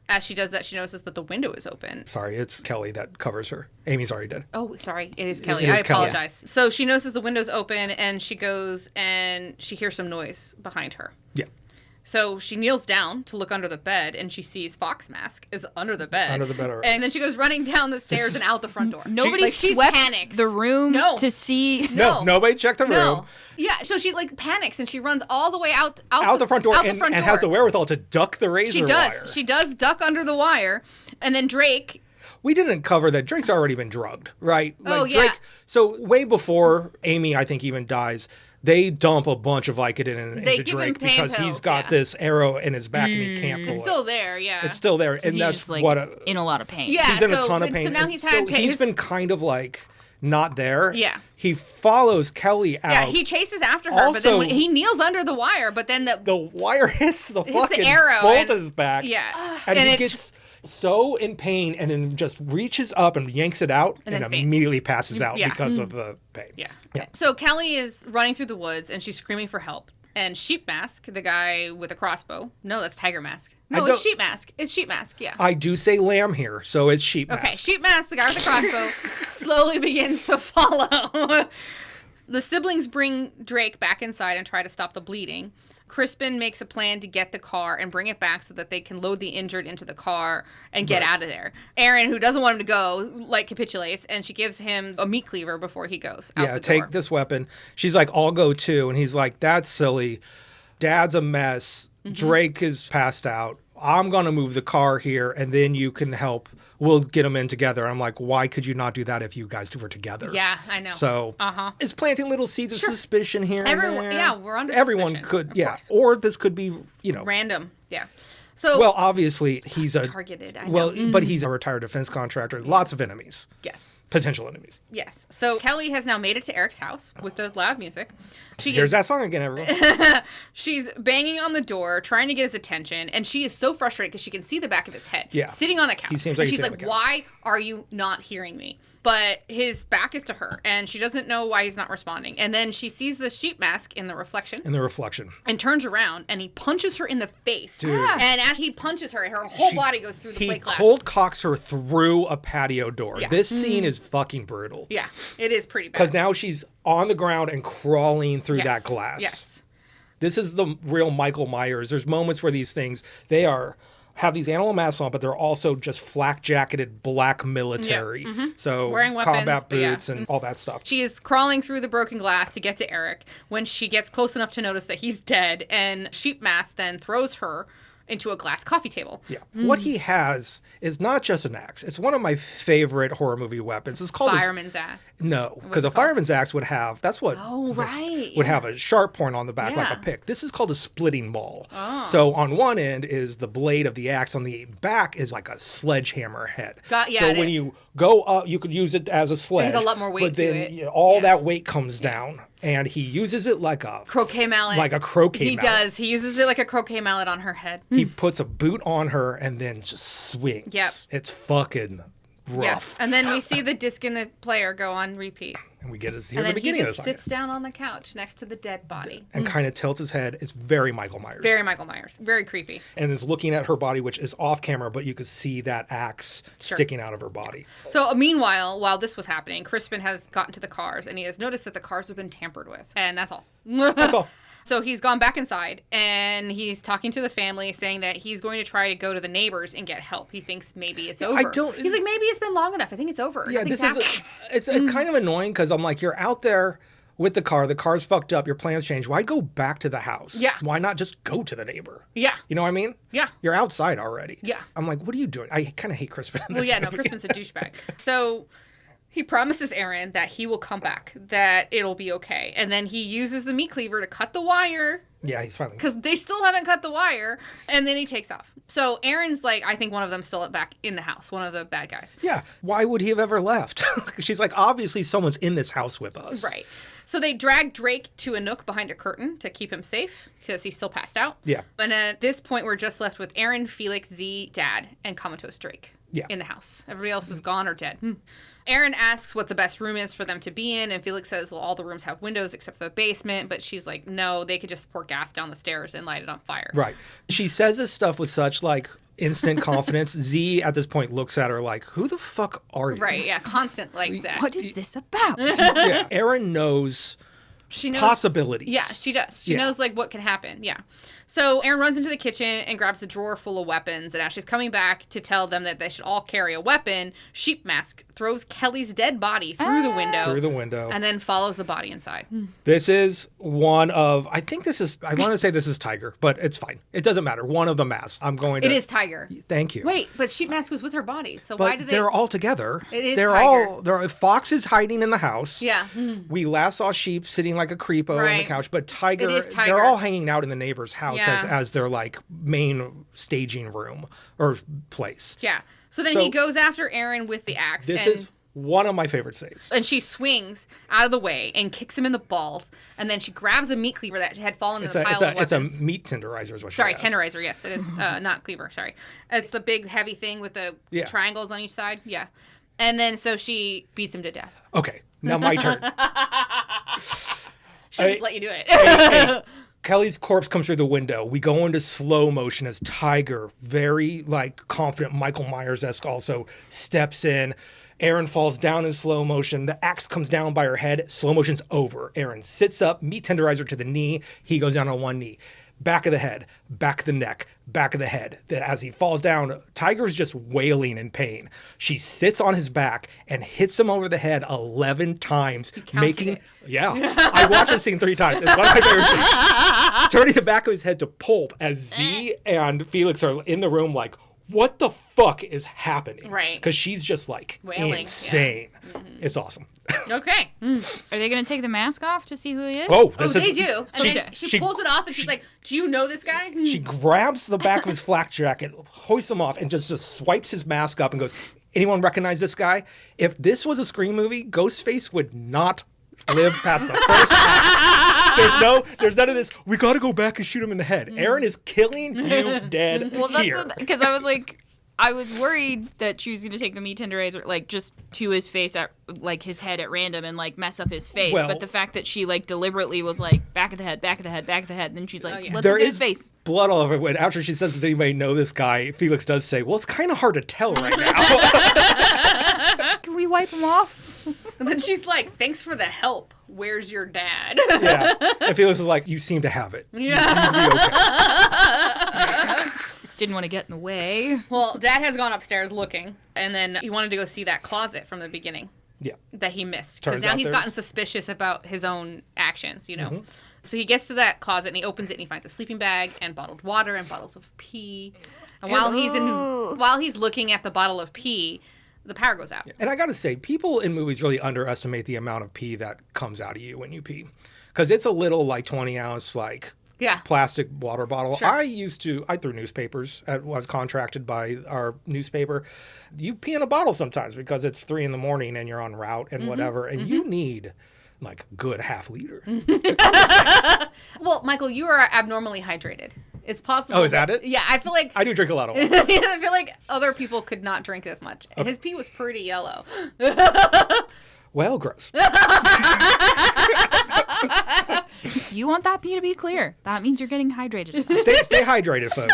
As she does that, she notices that the window is open. Sorry, it's Kelly that covers her. Amy's already dead. Oh, sorry. It is Kelly. I apologize. Yeah. So she notices the window's open, and she goes and she hears some noise behind her. Yeah. So she kneels down to look under the bed, and she sees Fox Mask is under the bed. Under the bed already. And then she goes running down the stairs and out the front door. Nobody she's swept panics. the room to see. No, nobody checked the room. No. Yeah, so she panics and she runs all the way out the front door and has the wherewithal to duck the razor wire. She does duck under the wire, and then Drake. We didn't cover that Drake's already been drugged, right? Drake, so way before Amy, I think, even dies, they dump a bunch of Vicodin into Drake because he's got this arrow in his back and he can't pull it. It's still there, yeah. It's still there, So and he's that's just, in a lot of pain. Yeah, he's in a ton of pain. So now he's been kind of not there. Yeah. He follows Kelly out. Yeah, he chases after her, but then when he kneels under the wire, but then the wire hits the fucking arrow bolt of his back. Yeah. And he gets so in pain and then just reaches up and yanks it out and immediately passes out because of the pain. Yeah. So Kelly is running through the woods and she's screaming for help. And Sheep Mask, the guy with a crossbow. No, that's Tiger Mask. No, it's Sheep Mask. It's Sheep Mask, yeah. I do say lamb here, so it's Sheep Mask. Okay, Sheep Mask, the guy with the crossbow, slowly begins to follow. The siblings bring Drake back inside and try to stop the bleeding. Crispin makes a plan to get the car and bring it back so that they can load the injured into the car and get out of there. Erin, who doesn't want him to go, capitulates, and she gives him a meat cleaver before he goes out the door. Take this weapon. She's like, I'll go too. And he's like, that's silly. Dad's a mess. Drake is passed out. I'm going to move the car here, and then you can help. We'll get them in together. I'm like, why could you not do that if you guys were together? Yeah, I know. So it's planting little seeds of suspicion here and there. Yeah, we're under Everyone suspicion, could, or this could be, random, yeah. So well, obviously, he's targeted, I know. But he's a retired defense contractor. Lots of enemies. Yes. Potential enemies. Yes. So Kelly has now made it to Eric's house with the loud music. Here's that song again, everyone. She's banging on the door, trying to get his attention, and she is so frustrated because she can see the back of his head. Yeah. Sitting on the couch. He seems like she's like, why are you not hearing me? But his back is to her, and she doesn't know why he's not responding. And then she sees the Sheep Mask in the reflection. And turns around, and he punches her in the face. Dude. And as he punches her, her whole body goes through the plate glass. He cold cocks her through a patio door. Yeah. This scene is fucking brutal. Yeah, it is pretty bad. Because now she's on the ground and crawling through that glass. Yes. This is the real Michael Myers. There's moments where these things, have these animal masks on, but they're also just flak-jacketed black military. Yeah. So wearing weapons, combat boots and all that stuff. She is crawling through the broken glass to get to Eric when she gets close enough to notice that he's dead, and Sheep Mask then throws her into a glass coffee table. Yeah. What he has is not just an axe. It's one of my favorite horror movie weapons. It's called Fireman's axe. No, because a fireman's axe would have, would have a sharp point on the back like a pick. This is called a splitting maul. Oh. So on one end is the blade of the axe. On the back is like a sledgehammer head. So when you go up, you could use it as a sledge. It has a lot more weight to it. But then all that weight comes down. And he uses it like a croquet mallet. Like a croquet mallet. He does. He uses it like a croquet mallet on her head. He puts a boot on her and then just swings. Yep. It's fucking rough. Yeah. And then we see the disc in the player go on repeat. And we get to hear the beginning of the song. And he just sits down on the couch next to the dead body. And kind of tilts his head. It's very Michael Myers. Very Michael Myers. Very creepy. And is looking at her body, which is off camera, but you could see that axe sticking out of her body. So meanwhile, while this was happening, Crispin has gotten to the cars, and he has noticed that the cars have been tampered with. And that's all. That's all. So he's gone back inside, and he's talking to the family, saying that he's going to try to go to the neighbors and get help. He thinks maybe it's over. He's like, maybe it's been long enough. I think it's over. Yeah, it's kind of annoying because I'm like, you're out there with the car's fucked up, your plans change. Why go back to the house? Yeah. Why not just go to the neighbor? Yeah. You know what I mean? Yeah. You're outside already. Yeah. I'm like, what are you doing? I kind of hate Crispin. Crispin's a douchebag. So he promises Erin that he will come back, that it'll be okay. And then he uses the meat cleaver to cut the wire. Yeah, he's finally. Because they still haven't cut the wire. And then he takes off. So Erin's like, I think one of them's still back in the house, one of the bad guys. Yeah. Why would he have ever left? She's like, obviously someone's in this house with us. Right. So they drag Drake to a nook behind a curtain to keep him safe because he's still passed out. Yeah. And at this point, we're just left with Erin, Felix, Z, Dad, and Comatose Drake in the house. Everybody else is gone or dead. Erin asks what the best room is for them to be in, and Felix says, well, all the rooms have windows except for the basement, but she's like, no, they could just pour gas down the stairs and light it on fire. Right. She says this stuff with such, instant confidence. Z, at this point, looks at her like, who the fuck are you? Right, yeah, constant like that. What is this about? Yeah, Erin knows She knows possibilities. Yeah, she does. She knows like what can happen. Yeah. So Erin runs into the kitchen and grabs a drawer full of weapons. And as she's coming back to tell them that they should all carry a weapon, Sheep Mask throws Kelly's dead body through the window. Through the window. And then follows the body inside. This is one of, I want to say this is Tiger, but it's fine. It doesn't matter. One of the masks. It is Tiger. Thank you. Wait, but Sheep Mask was with her body. So but why did they're all together. It is Tiger. Fox is hiding in the house. Yeah. We last saw Sheep sitting like a creepo on the couch, but Tiger, they're all hanging out in the neighbor's house as their like main staging room or place. Yeah. So then he goes after Erin with the axe. This is one of my favorite saves. And she swings out of the way and kicks him in the balls. And then she grabs a meat cleaver that had fallen in the pile of weapons. It's a meat tenderizer is what she has. Tenderizer, yes. It is not cleaver, sorry. It's the big heavy thing with the triangles on each side. Yeah. And then so she beats him to death. Okay. Now my turn. She'll just let you do it. Kelly's corpse comes through the window. We go into slow motion as Tiger, very like confident Michael Myers-esque, also steps in. Erin falls down in slow motion. The axe comes down by her head. Slow motion's over. Erin sits up, meat tenderizer to the knee. He goes down on one knee. Back of the head, back of the neck, back of the head. As he falls down, Tiger's just wailing in pain. She sits on his back and hits him over the head 11 times, making. Yeah, I watched this scene 3 times. It's one of my favorite scenes. Turning the back of his head to pulp as Z and Felix are in the room like, what the fuck is happening? Right. Because she's just like wailing, insane. Yeah. Mm-hmm. It's awesome. Okay. Are they going to take the mask off to see who he is? They do. And then she pulls it off and she's like, do you know this guy? She grabs the back of his flak jacket, hoists him off, and just swipes his mask up and goes, anyone recognize this guy? If this was a Scream movie, Ghostface would not live past the first act. There's none of this, we got to go back and shoot him in the head. Erin is killing you dead here. Because I was like, I was worried that she was going to take the meat tenderizer, like, just to his face, at like his head at random and like mess up his face. But the fact that she like deliberately was like, back of the head, back of the head, back of the head, and then she's like, let's look at his face. Blood all over it. When after she says, does anybody know this guy? Felix does say, well, it's kind of hard to tell right now. Can we wipe him off? And then she's like, thanks for the help. Where's your dad? Yeah. And Felix was like, you seem to have it. Yeah. Okay. Didn't want to get in the way. Well, Dad has gone upstairs looking, and then he wanted to go see that closet from the beginning. Yeah. That he missed. Because now he's gotten suspicious about his own actions, you know. Mm-hmm. So he gets to that closet, and he opens it, and he finds a sleeping bag and bottled water and bottles of pee. And while he's looking at the bottle of pee, the power goes out. And I got to say, people in movies really underestimate the amount of pee that comes out of you when you pee. Because it's a little, like, 20-ounce, like, plastic water bottle. Sure. I threw newspapers. I was contracted by our newspaper. You pee in a bottle sometimes because it's 3 a.m. and you're en route and whatever. And you need like a good half liter. Well, Michael, you are abnormally hydrated. It's possible. Oh, is that it? Yeah, I feel like... I do drink a lot of water. I feel like other people could not drink as much. And his pee was pretty yellow. Well, gross. You want that pee to be clear. That means you're getting hydrated. Stay hydrated, folks.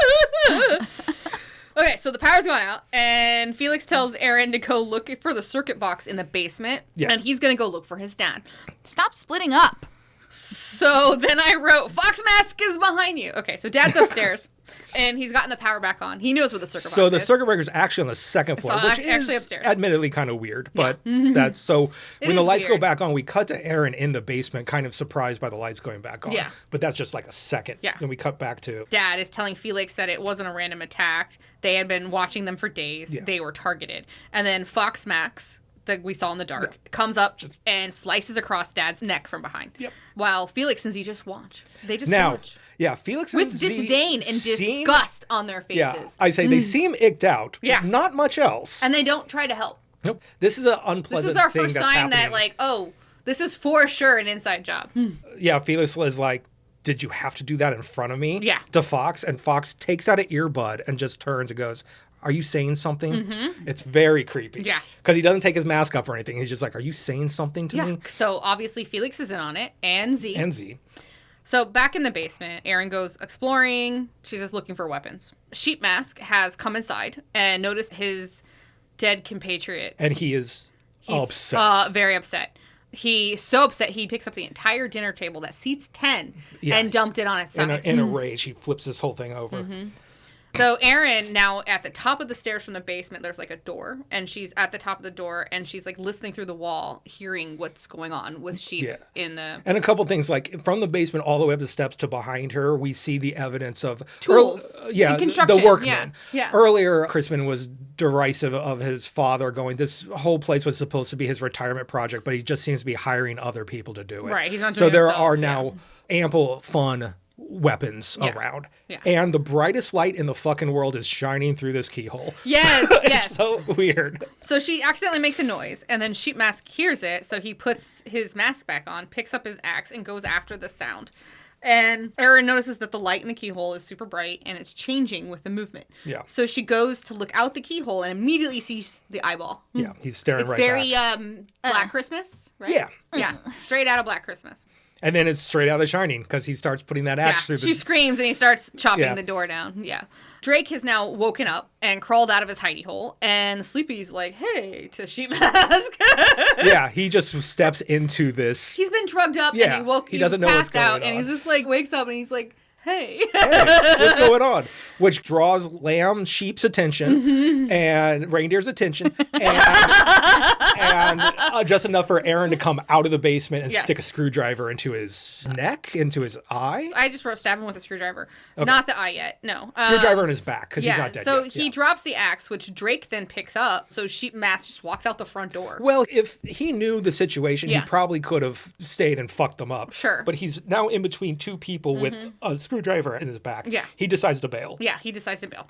Okay, so the power's gone out, and Felix tells Erin to go look for the circuit box in the basement, and he's going to go look for his dad. Stop splitting up. So then I wrote, Fox Mask is behind you. Okay, so Dad's upstairs, and he's gotten the power back on. He knows where the circuit box is. So the circuit breaker's actually on the second floor, which is upstairs. Admittedly kind of weird. But that's so when the lights go back on, we cut to Erin in the basement, kind of surprised by the lights going back on. Yeah. But that's just like a second. Yeah. Then we cut back to... Dad is telling Felix that it wasn't a random attack. They had been watching them for days. Yeah. They were targeted. And then Fox Max... that we saw in the dark, comes up and slices across Dad's neck from behind. Yep. While Felix and Z just watch. They just watch. Yeah, Felix and with disdain and disgust on their faces. Yeah, I say they seem icked out. Yeah. Not much else. And they don't try to help. Nope. This is an unpleasant thing. This is our first sign that, like, oh, this is for sure an inside job. Yeah, Felix was like, did you have to do that in front of me? Yeah. To Fox. And Fox takes out an earbud and just turns and goes, are you saying something? Mm-hmm. It's very creepy. Yeah. Because he doesn't take his mask up or anything. He's just like, are you saying something to me? So obviously Felix is in on it, and Z. So back in the basement, Erin goes exploring. She's just looking for weapons. Sheep Mask has come inside and noticed his dead compatriot. And he's upset. Very upset. He's so upset, he picks up the entire dinner table that seats 10 and dumped it on his side. In a rage, he flips this whole thing over. So Erin, now at the top of the stairs from the basement, there's like a door, and she's at the top of the door, and she's like listening through the wall, hearing what's going on with sheep in the... And a couple things, like from the basement all the way up the steps to behind her, we see the evidence of... tools. The workmen. Yeah. Earlier, Crispin was derisive of his father, going, this whole place was supposed to be his retirement project, but he just seems to be hiring other people to do it. Right, he's not doing So it there himself, are now ample fun weapons around. Yeah. And the brightest light in the fucking world is shining through this keyhole. Yes. It's so weird. So she accidentally makes a noise, and then Sheep Mask hears it, so he puts his mask back on, picks up his axe, and goes after the sound. And Erin notices that the light in the keyhole is super bright, and it's changing with the movement. Yeah. So she goes to look out the keyhole and immediately sees the eyeball. Yeah, he's staring It's right very back. Black Christmas, right? Yeah. Yeah, straight out of Black Christmas. And then it's straight out of Shining, because he starts putting that axe through the... She screams and he starts chopping the door down. Yeah. Drake has now woken up and crawled out of his hidey hole, and Sleepy's like, hey, to Sheep Mask. Yeah, he just steps into this... He's been drugged up Yeah, and he doesn't know what's passed out, going and on. he's just like, wakes up and he's like, hey. What's going on? Which draws lamb, sheep's attention and reindeer's attention, and just enough for Erin to come out of the basement and stick a screwdriver into his neck, into his eye. I just wrote stab him with a screwdriver. Not the eye yet. No. Screwdriver in his back, because he's not dead so yet. he drops the axe, which Drake then picks up. So Sheep Mask just walks out the front door. Well, if he knew the situation, he Yeah. probably could have stayed and fucked them up. Sure. But he's now in between two people with a screwdriver in his back. Yeah. He decides to bail. Yeah, he decides to bail.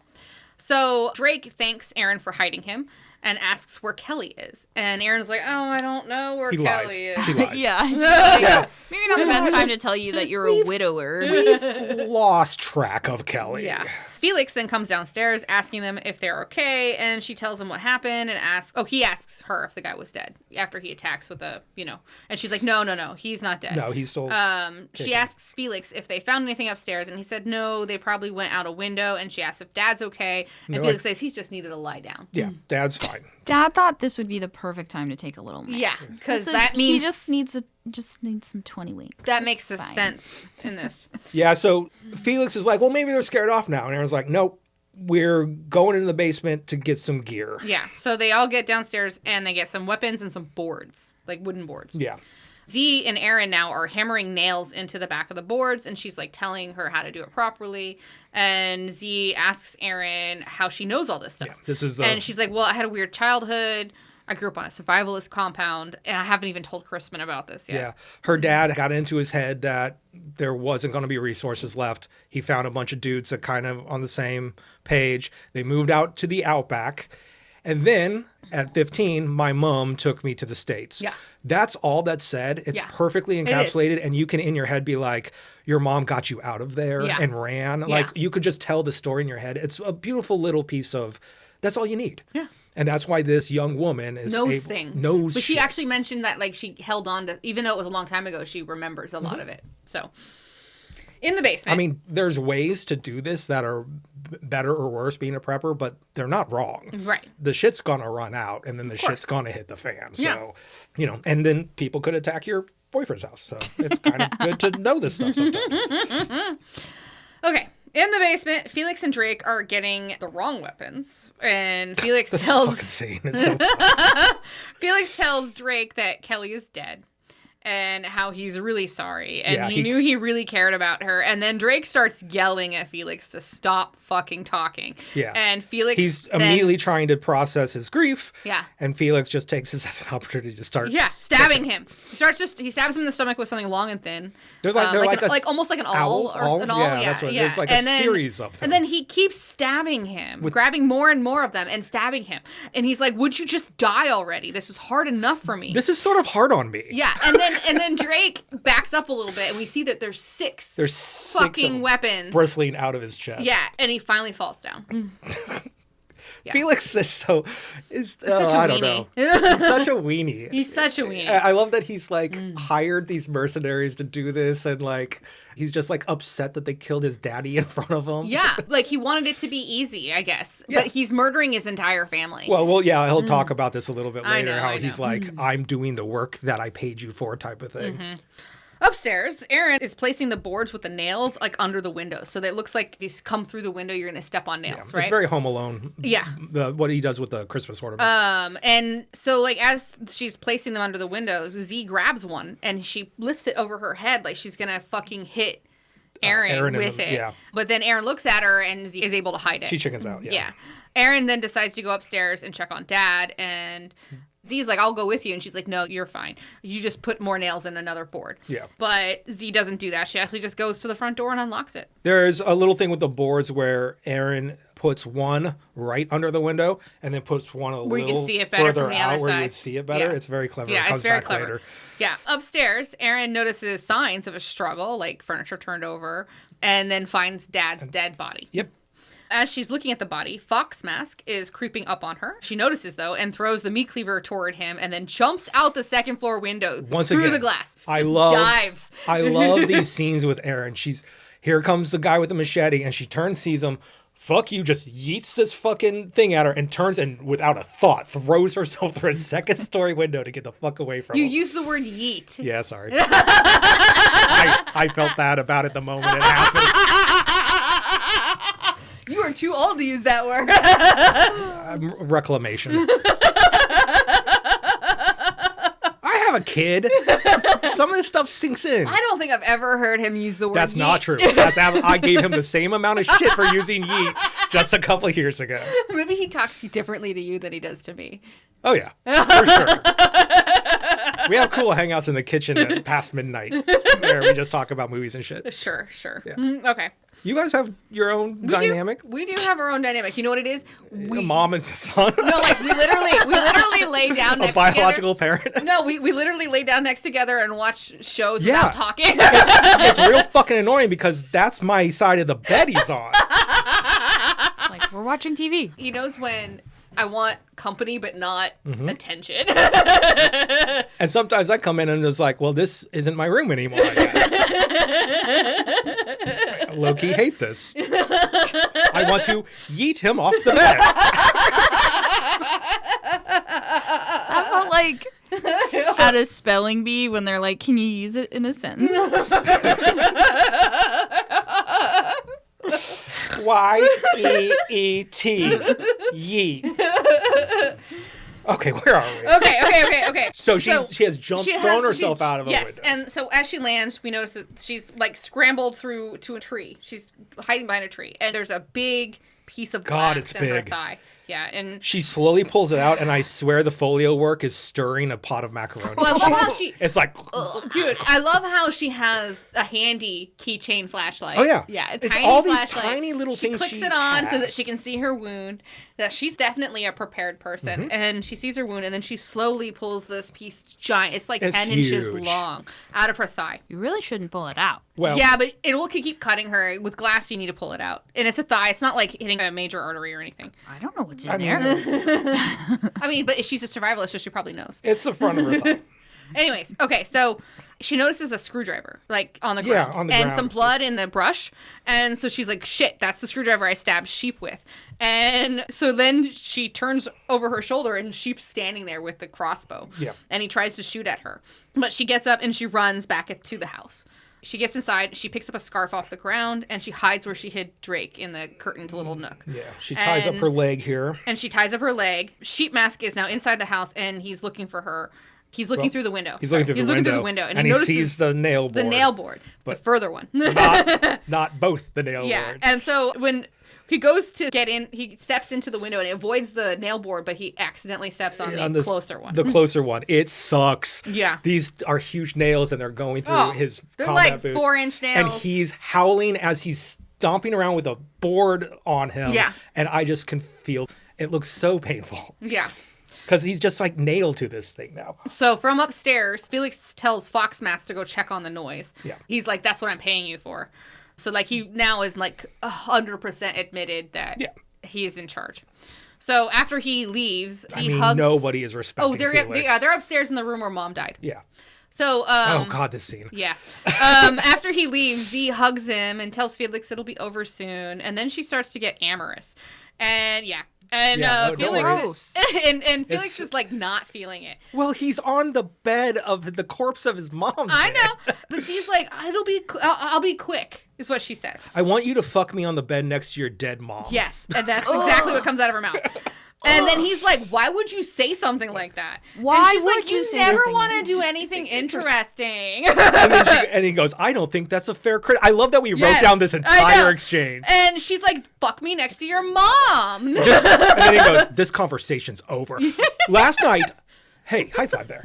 So Drake thanks Erin for hiding him and asks where Kelly is. And Erin's like, oh, I don't know where He lies. Kelly is. She lies. Yeah. Maybe not the best time to tell you that you're a widower. We've lost track of Kelly. Yeah. Felix then comes downstairs asking them if they're okay, and she tells him what happened and he asks her if the guy was dead after he attacks with and she's like, no, he's not dead. No, he's still... She asks Felix if they found anything upstairs, and he said no, they probably went out a window, and she asks if Dad's okay, and Felix says he's just needed to lie down. Yeah, Dad's fine. Dad thought this would be the perfect time to take a little nap. Yeah, because So that means he just needs some 20 winks. that makes the Fine. sense in this. Yeah, so Felix is like, well, maybe they're scared off now. And Aaron's like, nope, we're going into the basement to get some gear. Yeah, so they all get downstairs, and they get some weapons and some boards, like wooden boards. Yeah. Z and Erin now are hammering nails into the back of the boards, and she's like telling her how to do it properly. And Z asks Erin how she knows all this stuff. Yeah, this is and she's like, well, I had a weird childhood. I grew up on a survivalist compound, and I haven't even told Crispin about this yet. Yeah. Her dad got into his head that there wasn't going to be resources left. He found a bunch of dudes that kind of on the same page. They moved out to the outback. And then at 15, my mom took me to the States. Yeah. That's all that's said. It's perfectly encapsulated. And you can, in your head, be like, your mom got you out of there and ran. Like, you could just tell the story in your head. It's a beautiful little piece of, that's all you need. Yeah. And that's why this young woman is Knows things. Knows But she shit. actually mentioned that, like, she held on to, even though it was a long time ago, she remembers a lot of it. So, in the basement. I mean, there's ways to do this that are better or worse being a prepper, but they're not wrong. Right. The shit's gonna run out, and then the shit's gonna hit the fan. So, Yeah. And then people could attack your boyfriend's house. So it's kind of good to know this stuff sometimes. Okay. In the basement, Felix and Drake are getting the wrong weapons, and Felix tells Fucking scene. It's so funny. Felix tells Drake that Kelly is dead and how he's really sorry, and Yeah, he knew he really cared about her. And then Drake starts yelling at Felix to stop fucking talking. Yeah. And Felix He's then, immediately trying to process his grief. Yeah. And Felix just takes this as an opportunity to start. stabbing him. He stabs him in the stomach with something long and thin. There's like, almost like an awl or an awl. Yeah, Yeah, that's what, yeah. There's like and a then, series of them. And then he keeps stabbing him, grabbing more and more of them and stabbing him. And he's like, "Would you just die already? This is hard enough for me." This is sort of hard on me. Yeah, and then Drake backs up a little bit, and we see that there's six There's fucking weapons bristling out of his chest. Yeah, and he finally falls down. Felix is such a I don't weenie. know. He's such a weenie. He's such a weenie. I love that he's like hired these mercenaries to do this, and like he's just like upset that they killed his daddy in front of him. Yeah, like he wanted it to be easy, I guess. Yeah. But he's murdering his entire family. Well, yeah, he'll talk about this a little bit I later. know, How I he's know. like, I'm doing the work that I paid you for, type of thing. Upstairs, Erin is placing the boards with the nails like under the window. So that it looks like if you come through the window, you're going to step on nails, right? It's very Home Alone. Yeah. What he does with the Christmas ornaments. And so like as she's placing them under the windows, Z grabs one and she lifts it over her head like she's going to fucking hit Erin with it. Yeah. But then Erin looks at her and Z is able to hide it. She chickens out. Yeah. Yeah. Erin then decides to go upstairs and check on Dad, and Z's like, I'll go with you. And she's like, no, you're fine. You just put more nails in another board. Yeah. But Z doesn't do that. She actually just goes to the front door and unlocks it. There's a little thing with the boards where Erin puts one right under the window and then puts one a Where you little can see it better further from the out other where you side. would see it better. Yeah. It's very clever. Yeah, It comes it's very back clever. later. Yeah. Upstairs, Erin notices signs of a struggle, like furniture turned over, and then finds Dad's dead body. Yep. As she's looking at the body, Fox Mask is creeping up on her. She notices, though, and throws the meat cleaver toward him and then jumps out the second floor window through again, the glass. I Just love dives. I love these scenes with Erin. Here comes the guy with the machete, and she turns, sees him. Fuck you, just yeets this fucking thing at her and turns and without a thought throws herself through a second story window to get the fuck away from You him. use the word yeet. Yeah, sorry. I felt bad about it the moment it happened. You are too old to use that word. Reclamation. I have a kid. Some of this stuff sinks in. I don't think I've ever heard him use the word That's yeet. not true. I gave him the same amount of shit for using yeet just a couple of years ago. Maybe he talks differently to you than he does to me. Oh, yeah. For sure. We have cool hangouts in the kitchen at past midnight where we just talk about movies and shit. Sure. Yeah. Okay. You guys have your own dynamic? We do have our own dynamic. You know what it is? A mom and son? No, like we literally lay down next A biological together. parent? No, we literally lay down next together and watch shows Yeah. without talking. It's real fucking annoying because that's my side of the bed he's on. Like, we're watching TV. He knows when I want company but not attention. And sometimes I come in and it's like, well, this isn't my room anymore, I guess. Low-key hate this. I want to yeet him off the bed. I felt like at a spelling bee when they're like, can you use it in a sentence? Y-E-E-T. Yeet. Okay, where are we? Okay. So she has thrown herself out of a yes, window. and so as she lands, we notice that she's like scrambled through to a tree. She's hiding behind a tree, and there's a big piece of glass it's in her big. thigh. Yeah, and She slowly pulls it out, and I swear the folio work is stirring a pot of macaroni. well, I love how she, It's like, dude, I love how she has a handy keychain flashlight. Oh, yeah. Yeah, a It's tiny all these flashlight. tiny little she things clicks she it on so that has. she can see her wound. That she's definitely a prepared person, and she sees her wound, and then she slowly pulls this piece giant. It's like It's 10 inches huge. long out of her thigh. You really shouldn't pull it out. well, Yeah, but it will keep cutting her. With glass, you need to pull it out. And it's a thigh. It's not like hitting a major artery or anything. I don't know what's in I there. mean, I mean, but she's a survivalist, so she probably knows. it's the front of her thigh. Anyways, okay, so she notices a screwdriver, like, on the Yeah, ground. on the and ground. some blood in the brush. And so she's like, shit, that's the screwdriver I stabbed Sheep with. And so then she turns over her shoulder, and Sheep's standing there with the crossbow. Yeah. And he tries to shoot at her. But she gets up, and she runs back to the house. She gets inside, she picks up a scarf off the ground, and she hides where she hid Drake in the curtained little nook. Yeah, she ties up And- her leg here. And she ties up her leg. Sheep Mask is now inside the house, and he's looking for her. He's looking through the window. He's looking through the window, and he he notices sees the nail board. the nail board, the further one. not both the nail Yeah, boards. and so when he goes to get in, he steps into the window and he avoids the nail board, but he accidentally steps on the closer one. The closer one. It sucks. Yeah. These are huge nails, and they're going through Oh, his they're combat like boots. 4-inch And nails. he's howling as he's stomping around with a board on him. Yeah. And I just can feel it looks so painful. Yeah. Because he's just like nailed to this thing now. So from upstairs, Felix tells Fox Mask to go check on the noise. Yeah. He's like, that's what I'm paying you for. So like he now is like 100% admitted that Yeah. he is in charge. So after he leaves, I he mean, hugs. nobody is respecting Felix. They're upstairs in the room where Mom died. Yeah. So, oh God, this scene. Yeah. After he leaves, Z hugs him and tells Felix it'll be over soon, and then she starts to get amorous, and Felix and Felix is like not feeling it. Well, he's on the bed of the corpse of his mom. I know, but she's like, I'll be quick, is what she says. I want you to fuck me on the bed next to your dead mom. Yes, and that's exactly what comes out of her mouth. And then he's like, why would you say something like that? Why and she's would like, you you say never anything want to do anything interesting. And he goes, I don't think that's a fair I love that we wrote down this entire exchange. And she's like, fuck me next to your mom. And then he goes, this conversation's over. Last night, hey, high five there.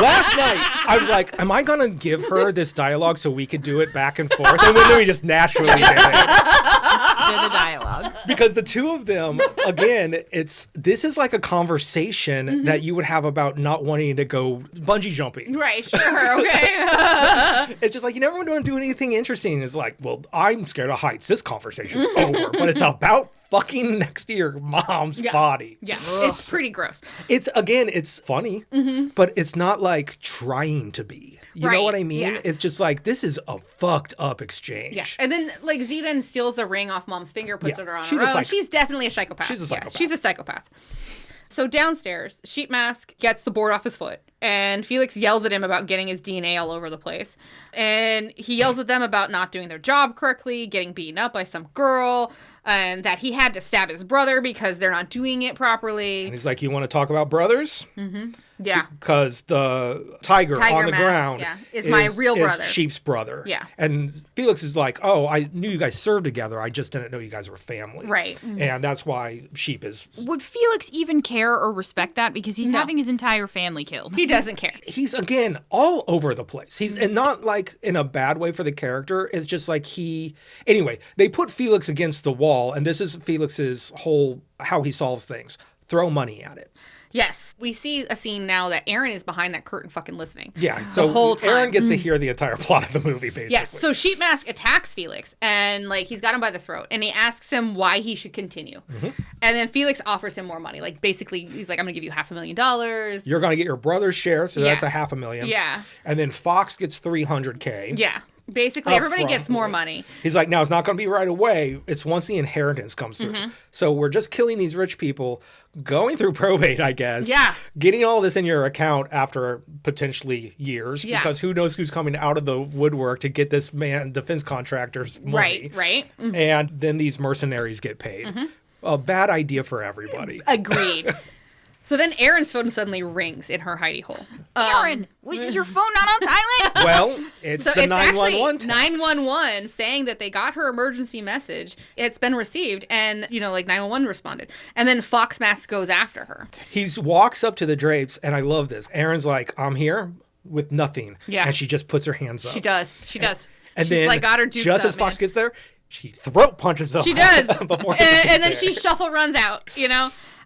Last night, I was like, am I going to give her this dialogue so we could do it back and forth? And then we just naturally did it. The dialogue. Because the two of them, again, this is like a conversation that you would have about not wanting to go bungee jumping. Right, sure, okay. It's just like, you never want to do anything interesting. It's like, well, I'm scared of heights. This conversation's over. But it's about fucking next to your mom's body. Yeah, it's pretty gross. It's funny, but it's not like trying to be. You know what I mean? Yeah. It's just like, this is a fucked up exchange. Yeah. And then like Z then steals a ring off Mom's finger, puts it on her own. She's definitely a psychopath. She's a psychopath. Yeah, she's a psychopath. So downstairs, Sheep Mask gets the board off his foot, and Felix yells at him about getting his DNA all over the place. And he yells at them about not doing their job correctly, getting beaten up by some girl, and that he had to stab his brother because they're not doing it properly. And he's like, you want to talk about brothers? Mm-hmm. Yeah. Because the tiger on the mask, ground is my real brother. Is Sheep's brother. Yeah. And Felix is like, oh, I knew you guys served together. I just didn't know you guys were family. Right. Mm-hmm. And that's why Sheep is... Would Felix even care or respect that? Because he's having his entire family killed. He doesn't care. He's, again, all over the place. He's and not like in a bad way for the character. It's just like Anyway, they put Felix against the wall, and this is Felix's whole... how he solves things. Throw money at it. Yes. We see a scene now that Erin is behind that curtain fucking listening. Yeah. So the whole time. Erin gets to hear the entire plot of the movie, basically. Yes. So Sheep Mask attacks Felix and like he's got him by the throat and he asks him why he should continue. Mm-hmm. And then Felix offers him more money. Like basically he's like, I'm going to give you $500,000. You're going to get your brother's share. So that's $500,000. Yeah. And then Fox gets $300K. Yeah. Basically, everybody gets more money. He's like, now it's not going to be right away. It's once the inheritance comes through. Mm-hmm. So we're just killing these rich people, going through probate, I guess. Yeah. Getting all this in your account after potentially years. Yeah. Because who knows who's coming out of the woodwork to get this man, defense contractor's money. Right. Mm-hmm. And then these mercenaries get paid. Mm-hmm. A bad idea for everybody. Agreed. So then Erin's phone suddenly rings in her hidey hole. Erin, is your phone not on silent? Well, it's the 911 actually 911 saying that they got her emergency message. It's been received, and 911 responded. And then Fox Mask goes after her. He walks up to the drapes, and I love this. Erin's like, I'm here with nothing. Yeah. And she just puts her hands up. She does. And she's then like, got her dukes just up, as Fox gets there, she throat punches them. She does. Before and then she shuffle runs out,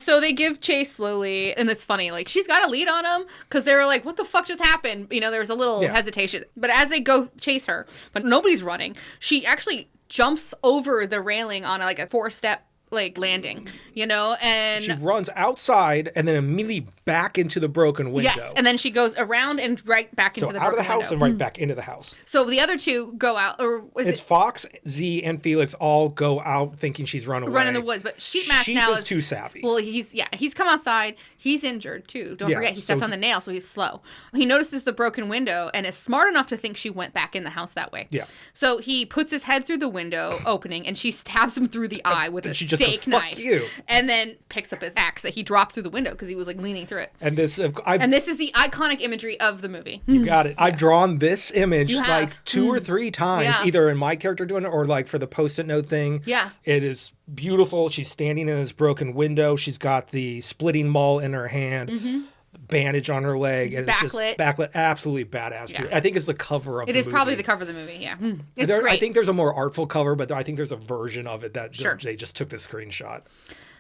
So they give chase slowly, and it's funny. Like, she's got a lead on him, because they were like, what the fuck just happened? There was a little hesitation. But as they go chase her, but nobody's running, she actually jumps over the railing on a 4-step landing, and she runs outside and then immediately back into the broken window. Yes, and then she goes around and right back into the broken window. So out of the house and right back into the house. So the other two go out, or it's Fox, Z, and Felix all go out thinking she's run away. Run in the woods, but Sheep Mask now is too savvy. Well, he's come outside. He's injured too. Don't forget, he stepped on the nail, so he's slow. He notices the broken window and is smart enough to think she went back in the house that way. Yeah. So he puts his head through the window opening, and she stabs him through the eye with a steak knife. Fuck you. And then picks up his axe that he dropped through the window because he was leaning through it. And this is the iconic imagery of the movie. You got it. I've drawn this image 2 or 3 times, either in my character doing it or for the Post-it note thing. Yeah. It is beautiful. She's standing in this broken window. She's got the splitting maul in her hand. Mm-hmm. Bandage on her leg, and backlit. It's just backlit, absolutely badass. Yeah. I think it's the cover of the movie. It is probably the cover of the movie, yeah. It's great. I think there's a more artful cover, but I think there's a version of it that they just took the screenshot.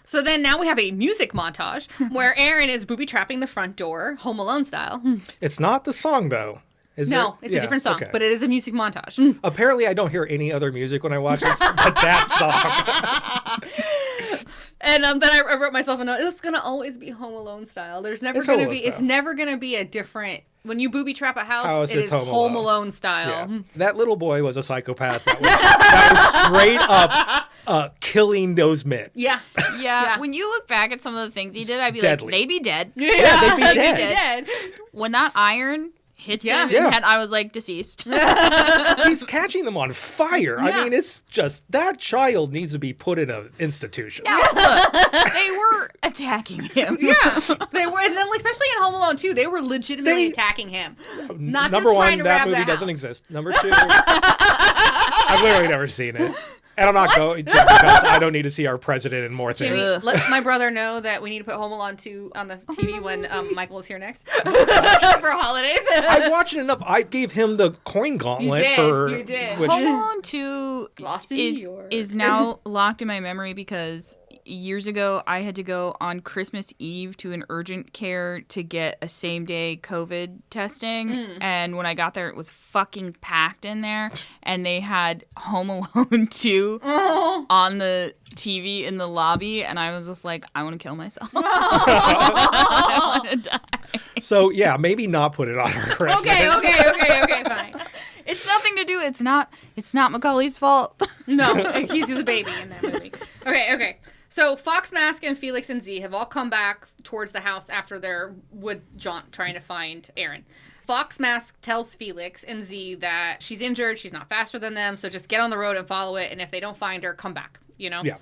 So then now we have a music montage where Erin is booby-trapping the front door, Home Alone style. It's not the song, though. It's a different song, but it is a music montage. Apparently, I don't hear any other music when I watch this but that song. And then I wrote myself a note. It's gonna always be Home Alone style. There's never gonna be. It's never gonna be a different. When you booby trap a house, it is Home Alone style. Yeah. That little boy was a psychopath. That was straight up killing those men. Yeah. When you look back at some of the things he did, I'd be like, they'd be dead. Yeah, they'd be dead. When that iron hits him in the head, I was like, deceased. He's catching them on fire. Yeah. I mean, it's just, that child needs to be put in an institution. Yeah, look, they were attacking him. Yeah, they were. And then, especially in Home Alone 2, they were legitimately attacking him. Not number just one, trying to that grab movie the doesn't house. exist. Number two, I've literally never seen it. And I'm not going to because I don't need to see our president and more things. Jimmy, let my brother know that we need to put Home Alone 2 on the TV when Michael is here next for holidays. I watched it enough. I gave him the coin gauntlet You did. Which, Home Alone 2 Lost in New York. is now locked in my memory because years ago I had to go on Christmas Eve to an urgent care to get a same-day COVID testing. And when I got there, it was fucking packed in there. And they had Home Alone 2 on the TV in the lobby. And I was just like, I want to kill myself. I want to die. So, yeah, maybe not put it on our Christmas. Okay, fine. It's nothing to do. It's not Macaulay's fault. No, he's the baby in that movie. Okay. So Fox Mask and Felix and Z have all come back towards the house after their wood jaunt trying to find Erin. Fox Mask tells Felix and Z that she's injured, she's not faster than them, so just get on the road and follow it, and if they don't find her, come back, Yeah.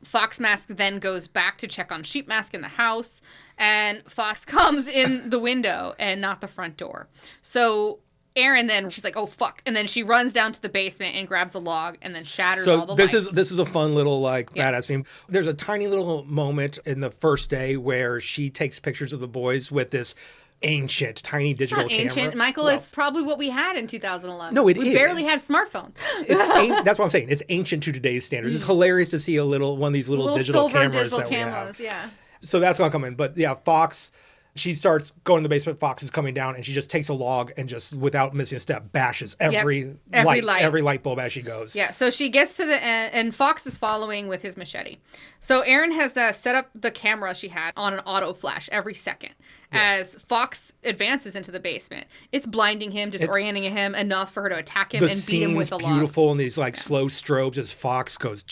Fox Mask then goes back to check on Sheep Mask in the house, and Fox comes in the window and not the front door. So Erin then, she's like, oh, fuck. And then she runs down to the basement and grabs a log and then shatters all the lights. This is a fun little, badass scene. There's a tiny little moment in the first day where she takes pictures of the boys with this ancient, tiny digital camera. Ancient. Michael, is probably what we had in 2011. No, we barely had smartphones. That's what I'm saying. It's ancient to today's standards. It's hilarious to see one of these little digital cameras that we have. Yeah. So that's going to come in. But yeah, Fox... She starts going to the basement. Fox is coming down, and she just takes a log and just, without missing a step, bashes every light bulb as she goes. Yeah. So she gets to the end, and Fox is following with his machete. So Erin has set up the camera she had on an auto flash every second. As Fox advances into the basement, it's blinding him, disorienting him enough for her to attack him and beat him with a log. The scene's beautiful, and these slow strobes as Fox goes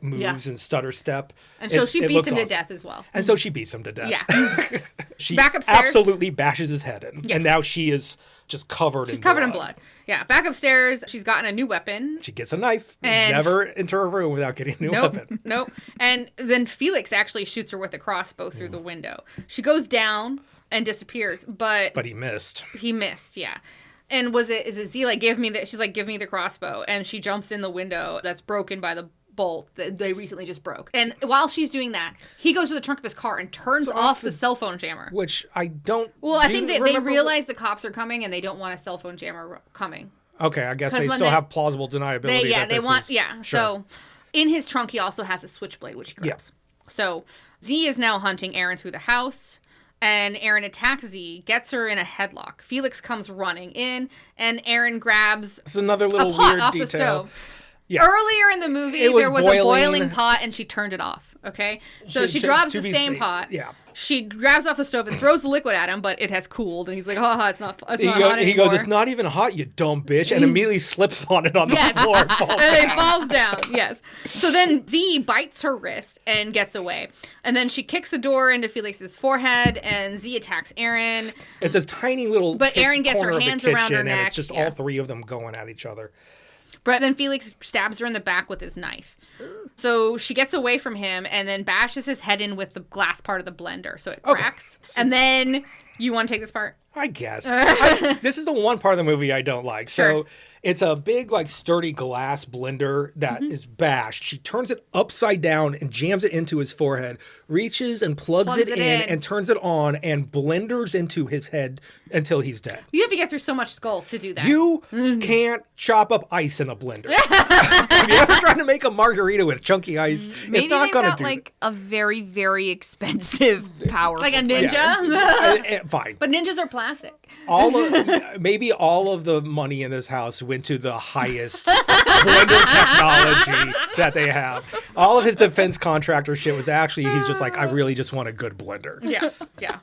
moves and stutter step. And so she beats him to death as well. And so she beats him to death. Yeah. She back upstairs, absolutely bashes his head in. Yeah. And now she is just covered in blood. Yeah. Back upstairs, she's gotten a new weapon. She gets a knife. And never enter a room without getting a new weapon. Nope. And then Felix actually shoots her with a crossbow through the window. She goes down and disappears, but he missed. He missed, yeah. And is it Z give me the crossbow, and she jumps in the window that's broken by the bolt that they recently just broke. And while she's doing that, he goes to the trunk of his car and turns off the cell phone jammer. Which I don't... Well, I think they realize the cops are coming and they don't want a cell phone jammer coming. Okay, I guess they still have plausible deniability. Sure. So in his trunk, he also has a switchblade, which he grabs. Yeah. So Z is now hunting Erin through the house. And Erin attacks Z, gets her in a headlock. Felix comes running in, and Erin grabs it's another little a pot weird off detail. the stove. Yeah. Earlier in the movie, there was a boiling pot, and she turned it off. Okay, so she drops the same pot. Yeah. She grabs off the stove and throws the liquid at him, but it has cooled, and he's like, it's not hot anymore. He goes, it's not even hot, you dumb bitch, and immediately slips on it on the floor and falls down. And it falls down, yes. So then Z bites her wrist and gets away. And then she kicks the door into Felix's forehead, and Z attacks Erin. It's this tiny little But Erin gets her hands around her neck. And it's just all three of them going at each other. But then Felix stabs her in the back with his knife. So she gets away from him and then bashes his head in with the glass part of the blender. So it cracks. Okay. And then, you want to take this part? I guess. This is the one part of the movie I don't like. Sure. So it's a big, sturdy glass blender that is bashed. She turns it upside down and jams it into his forehead, reaches and plugs it in and turns it on and blenders into his head until he's dead. You have to get through so much skull to do that. You can't chop up ice in a blender. If you're ever trying to make a margarita with chunky ice, maybe it's not going to do a very, very expensive power. Like a ninja? Yeah. fine. But ninjas are plastic. Maybe all of the money in this house went to the highest blender technology that they have. All of his defense contractor shit was actually, he's just like, I really just want a good blender. Yeah.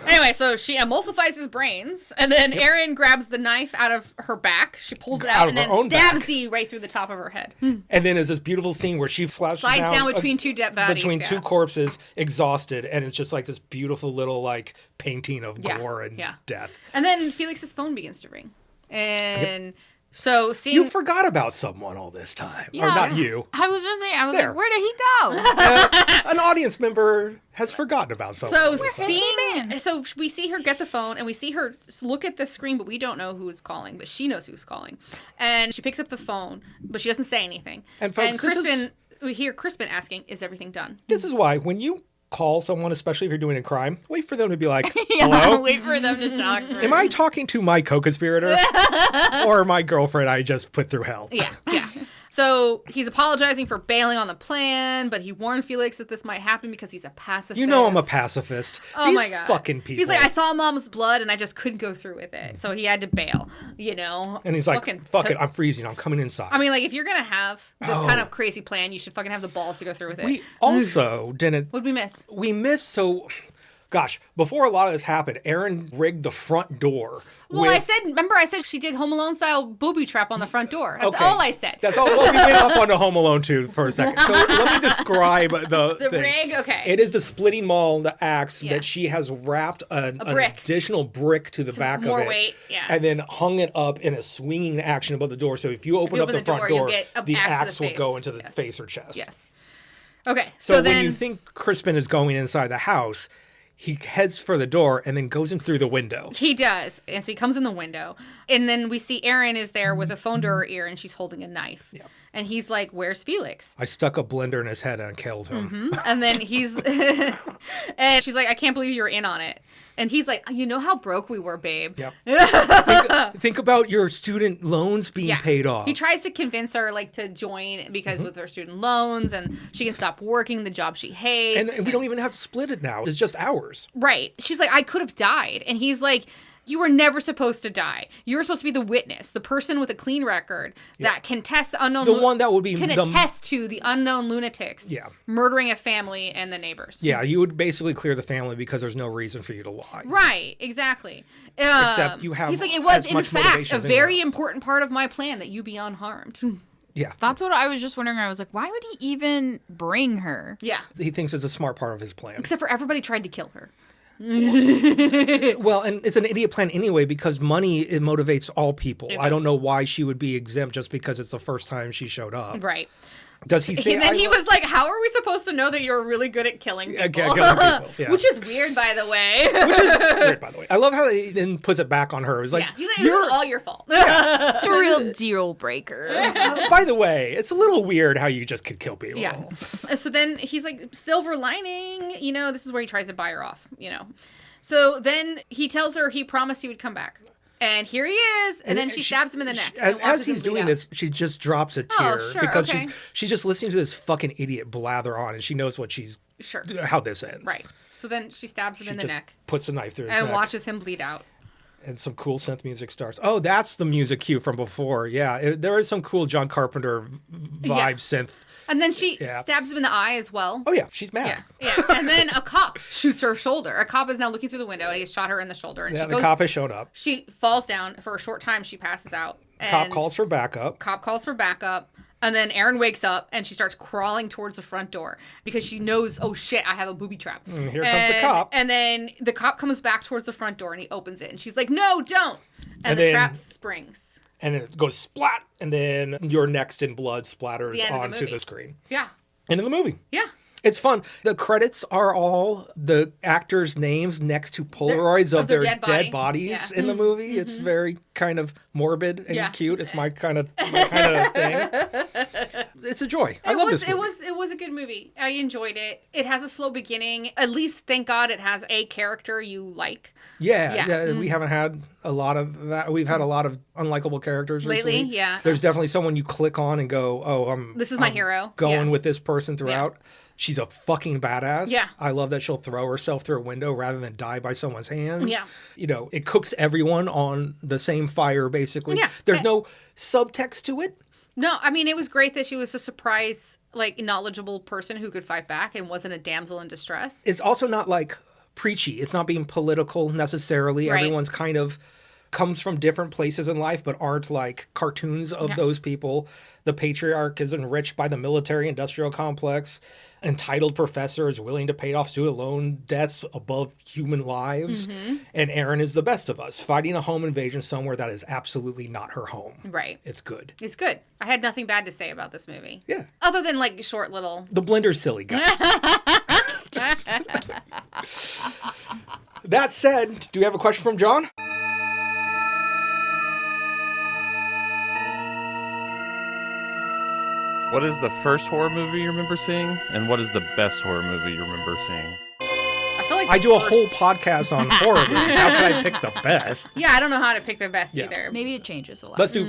Anyway, so she emulsifies his brains, and then Erin grabs the knife out of her back. She pulls it out and then stabs Z right through the top of her head. And then there's this beautiful scene where she slides down between two dead bodies. Between two corpses, exhausted, and it's just like this beautiful little like painting of gore and death. And then Felix's phone begins to ring. And so seeing... You forgot about someone all this time. Yeah. Or not you. I was just saying, like, where did he go? An audience member has forgotten about someone. So we see her get the phone, and we see her look at the screen, but we don't know who's calling, but she knows who's calling. And she picks up the phone, but she doesn't say anything. And folks, we hear Crispin asking, is everything done? This is why, when you call someone, especially if you're doing a crime, wait for them to be like, hello? Wait for them to talk. Am I talking to my co-conspirator or my girlfriend I just put through hell? Yeah. So he's apologizing for bailing on the plan, but he warned Felix that this might happen because he's a pacifist. You know I'm a pacifist. Oh These my God. fucking people. He's like, I saw Mom's blood and I just couldn't go through with it. So he had to bail, you know? And he's like, fuck it, I'm freezing. I'm coming inside. I mean, like, if you're going to have this kind of crazy plan, you should fucking have the balls to go through with it. We also didn't... What'd we miss? We missed, so... Gosh, before a lot of this happened, Erin rigged the front door. Well, I said she did Home Alone style booby trap on the front door. That's all I said. That's all. Well, we went off onto Home Alone 2 for a second. So let me describe the thing. rig. Okay. It is the splitting maul, the axe that she has wrapped an additional brick to the back of it. More weight, and then hung it up in a swinging action above the door. So if you open up the front door, the axe will go into the face or chest. Yes. Okay. So then, when you think Crispin is going inside the house, he heads for the door and then goes in through the window. He does. And so he comes in the window. And then we see Erin is there with a phone to her ear and she's holding a knife. Yeah. And he's like, where's Felix? I stuck a blender in his head and killed him. Mm-hmm. And then he's... and she's like, I can't believe you're in on it. And he's like, you know how broke we were, babe. Yep. think about your student loans being paid off. He tries to convince her like to join because with her student loans and she can stop working the job she hates. And we don't even have to split it now. It's just ours. Right. She's like, I could have died. And he's like, you were never supposed to die. You were supposed to be the witness, the person with a clean record that can test the unknown. The one that would be attest to the unknown lunatics. Murdering a family and the neighbors. Yeah, you would basically clear the family because there's no reason for you to lie. Right. Exactly. Except you have. He's like, it was in fact a very important part of my plan that you be unharmed. Yeah. That's what I was just wondering. I was like, why would he even bring her? Yeah. He thinks it's a smart part of his plan. Except for everybody tried to kill her. Well, and it's an idiot plan anyway because money, it motivates all people. I don't know why she would be exempt just because it's the first time she showed up. Right. Does he say? And then he was like, "How are we supposed to know that you're really good at killing people?" Yeah. Which is weird, by the way. I love how he then puts it back on her. He's like, this is all your fault. It's a real deal breaker. By the way, it's a little weird how you just could kill people. Yeah. So then he's like, silver lining, you know, this is where he tries to buy her off, you know. So then he tells her he promised he would come back. And here he is, and then she stabs him in the neck. As he's doing this, she just drops a tear because she's just listening to this fucking idiot blather on, and she knows what how this ends. Right. So then she stabs him in the neck, puts a knife through his neck, and watches him bleed out. And some cool synth music starts. Oh, that's the music cue from before. Yeah, there is some cool John Carpenter vibe synth. And then she stabs him in the eye as well. Oh, yeah. She's mad. Yeah. And then a cop shoots her shoulder. A cop is now looking through the window. He shot her in the shoulder. And the cop has shown up. She falls down. For a short time, she passes out. Cop calls for backup. And then Erin wakes up and she starts crawling towards the front door because she knows, oh shit, I have a booby trap. Here comes the cop. And then the cop comes back towards the front door and he opens it. And she's like, no, don't. And the trap springs. And it goes splat, and then you're next in blood splatters onto the screen. Yeah. End of the movie. Yeah. It's fun. The credits are all the actors' names next to Polaroids of their dead bodies in the movie. Mm-hmm. It's very kind of morbid and cute. It's my kind of thing. It's a joy. I love this movie. It was a good movie. I enjoyed it. It has a slow beginning. At least, thank God, it has a character you like. Yeah. Mm-hmm. We haven't had a lot of that. We've had a lot of unlikable characters lately. Yeah. There's definitely someone you click on and go, oh, this is my hero. Going with this person throughout. She's a fucking badass. Yeah. I love that she'll throw herself through a window rather than die by someone's hands. Yeah. You know, it cooks everyone on the same fire, basically. Yeah. There's no subtext to it. No, I mean, it was great that she was a surprise, like, knowledgeable person who could fight back and wasn't a damsel in distress. It's also not like preachy. It's not being political necessarily. Right. Everyone's kind of comes from different places in life, but aren't like cartoons of those people. The patriarch is enriched by the military industrial complex. Entitled professor is willing to pay off student loan debts above human lives. And Erin is the best of us, fighting a home invasion somewhere that is absolutely not her home. Right. It's good. It's good. I had nothing bad to say about this movie. Yeah. Other than, like, short little... The blender's silly, guys. That said, do we have a question from John? What is the first horror movie you remember seeing? And what is the best horror movie you remember seeing? I feel like I do a first- whole podcast on horror movies. How can I pick the best? Yeah, I don't know how to pick the best Yeah. either. Maybe it changes a lot. Let's do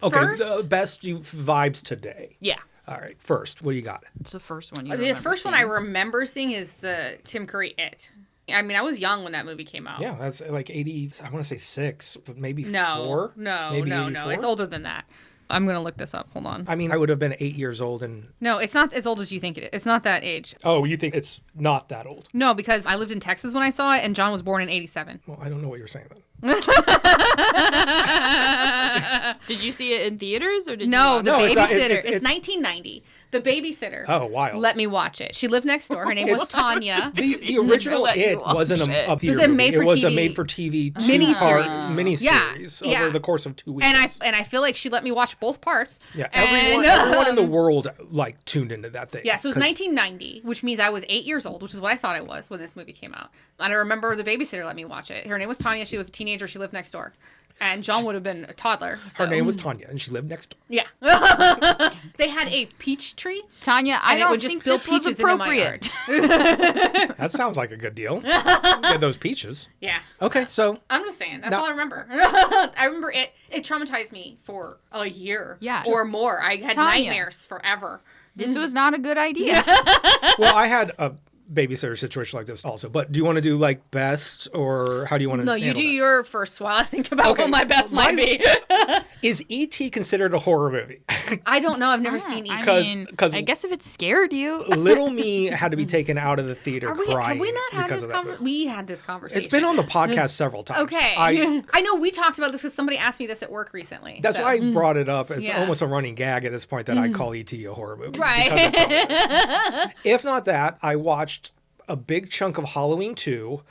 okay, First? the best vibes today. Yeah. All right, first, what do you got? It's the first one you The remember first one I seeing. remember seeing is the Tim Curry It. I mean, I was young when that movie came out. Yeah, that's like 80, I want to say 6, but maybe No, 4? no, Maybe no, 84? no. It's older than that. I'm going to look this up. Hold on. I mean, I would have been 8 years old and... No, it's not as old as you think it is. It's not that age. Oh, you think it's not that old? No, because I lived in Texas when I saw it, and John was born in 87. Well, I don't know what you're saying then. Did you see it in theaters or did No, you? The No, it's not- Babysitter. it's- It's 1990. The Babysitter. Oh, wild. Let me watch it. She lived next door. Her name was Tanya. The original let you It watch wasn't it. a theater was a movie. made-for-TV It was a made-for-TV miniseries. miniseries Yeah, over yeah. the course of 2 weeks. And I feel like she let me watch both parts. Yeah, And, everyone in the world like tuned into that thing. Yeah, so it was 'Cause 1990, which means I was 8 years old, which is what I thought I was when this movie came out. And I remember the babysitter let me watch it. Her name was Tanya. She was a teenager. She lived next door. And John would have been a toddler. So. Her name was Tanya, and she lived next door. Yeah. They had a peach tree. Tanya, I And it don't would just think spill this was peaches into my appropriate. That sounds like a good deal. Get those peaches. Yeah. Okay, so I'm just saying. That's No. all I remember. I remember it. It traumatized me for a year. Yeah. Or more. I had Tanya. nightmares forever. This was not a good idea. well, I had a babysitter situation like this also. But do you want to do like best, or how do you want to? No, you handle do that? your first while I think about Okay, what my best might be. Is E.T. considered a horror movie? I don't know. I've never seen E.T. I guess if it scared you. Little me had to be taken out of the theater Have crying. we not had because this of that conversation? movie. We had this conversation. It's been on the podcast several times. Okay. I know we talked about this because somebody asked me this at work recently. That's so. why I brought it up. It's Yeah. almost a running gag at this point that I call E.T. a horror movie. Right. because of COVID. If not that, I watched a big chunk of Halloween 2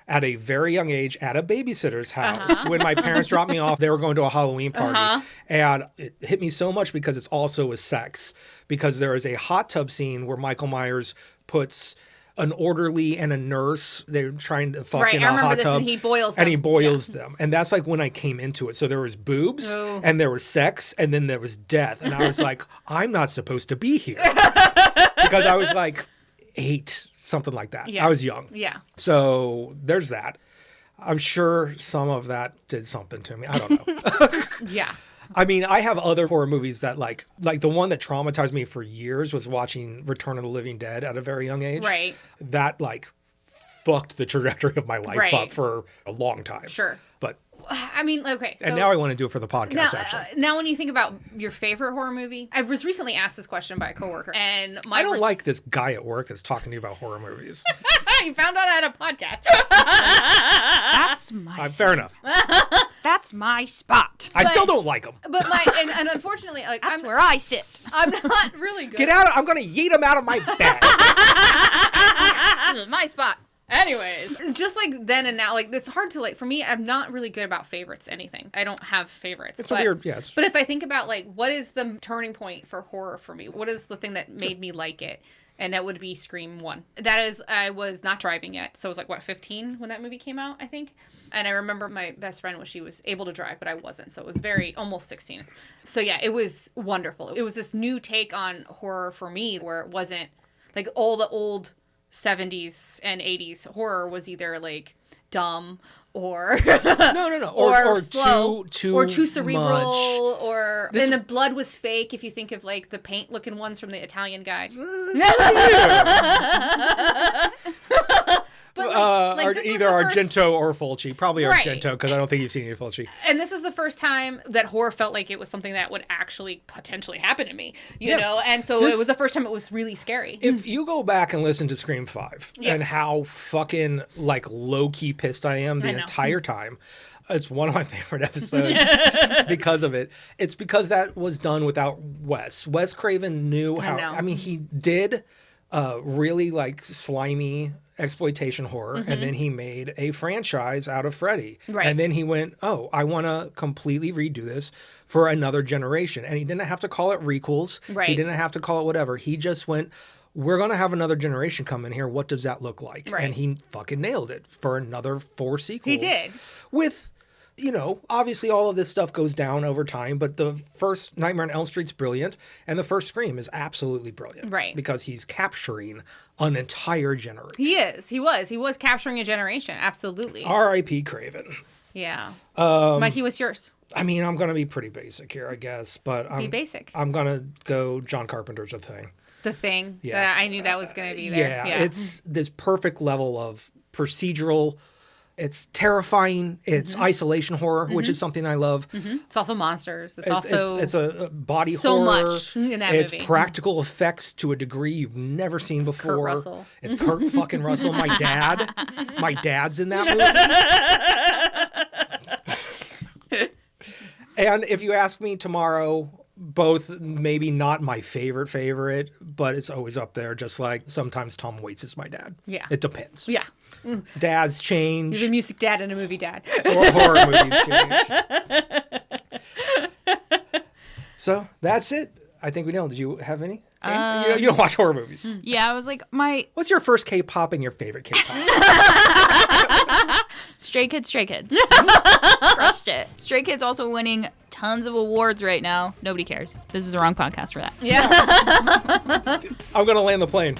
at a very young age at a babysitter's house. When my parents dropped me off, they were going to a Halloween party. And it hit me so much because it's also a sex. Because there is a hot tub scene where Michael Myers puts an orderly and a nurse, they're trying to fuck Right, in I a remember hot this, tub. and he boils And he them. boils them. And that's like when I came into it. So there was boobs Oh. and there was sex and then there was death. And I was like, I'm not supposed to be here. Because I was like 8, something like that. Yeah. I was young. Yeah. So there's that. I'm sure some of that did something to me. I don't know. Yeah. I mean, I have other horror movies that like the one that traumatized me for years was watching Return of the Living Dead at a very young age. Right. That like fucked the trajectory of my life Right. up for a long time. Sure. But I mean, okay. So and now I want to do it for the podcast now, actually. now when you think about your favorite horror movie, I was recently asked this question by a coworker, and I don't like this guy at work that's talking to you about horror movies. You found out I had a podcast. That's my Fair enough. that's my spot. I still don't like him. But and unfortunately, like That's I'm, where I sit. I'm not really good. Get out! I'm going to yeet him out of my bed. This is my spot. Anyways, just like then and now, like it's hard to like for me. I'm not really good about favorites. Anything. I don't have favorites. It's a weird, yeah. But if I think about like what is the turning point for horror for me, what is the thing that made me like it? And that would be Scream 1. That is, I was not driving yet. So it was like, what, 15 when that movie came out, I think? And I remember my best friend she was able to drive, but I wasn't. So it was almost 16. So yeah, it was wonderful. It was this new take on horror for me where it wasn't like all the old 70s and 80s horror was either like dumb or No. or slow too or too cerebral much. or and the blood was fake if you think of like the paint looking ones from the Italian guy. But either Argento or Fulci. Probably Right. Argento, because I don't think you've seen any Fulci. And this was the first time that horror felt like it was something that would actually potentially happen to me, you know? And so it was the first time it was really scary. If you go back and listen to Scream 5 and how fucking like low-key pissed I am the entire time, it's one of my favorite episodes because of it. It's because that was done without Wes. Wes Craven knew how... I mean, he did really like slimy exploitation horror, and then he made a franchise out of Freddy. Right. And then he went, oh, I want to completely redo this for another generation. And he didn't have to call it requels. Right. He didn't have to call it whatever. He just went, we're going to have another generation come in here. What does that look like? Right. And he fucking nailed it for another 4 sequels. He did. With... You know, obviously all of this stuff goes down over time, but the first Nightmare on Elm Street's brilliant, and the first Scream is absolutely brilliant. Right. Because he's capturing an entire generation. He is. He was capturing a generation. Absolutely. R.I.P. Craven. Yeah. Mikey, what's yours? I mean, I'm going to be pretty basic here, I guess, but Be basic. I'm going to go John Carpenter's The Thing. The Thing. Yeah. I knew that was going to be there. Yeah, it's this perfect level of procedural. It's terrifying. It's isolation horror, which is something I love. It's also monsters. It's also it's a body so horror. much in that it's movie. practical effects to a degree you've never seen before. Kurt Russell. It's Kurt fucking Russell. My dad's in that movie. And if you ask me tomorrow, both maybe not my favorite, but it's always up there. Just like sometimes Tom Waits is my dad. Yeah. It depends. Yeah. Dads change. He's a music dad and a movie dad. Or horror movies change. So that's it. I think we know. Did you have any? James? You don't watch horror movies. Yeah, I was like, What's your first K-pop and your favorite K-pop? Stray Kids. Crushed it. Stray Kids also winning tons of awards right now. Nobody cares. This is the wrong podcast for that. Yeah. I'm going to land the plane.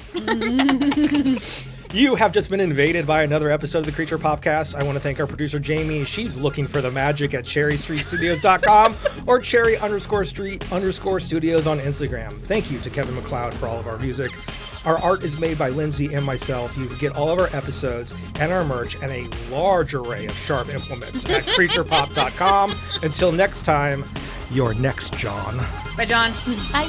You have just been invaded by another episode of the Creature Popcast. I want to thank our producer, Jamie. She's looking for the magic at cherrystreetstudios.com or cherry_street_studios on Instagram. Thank you to Kevin MacLeod for all of our music. Our art is made by Lindsay and myself. You can get all of our episodes and our merch and a large array of sharp implements at creaturepop.com. Until next time, you're next, John. Bye, John. Bye.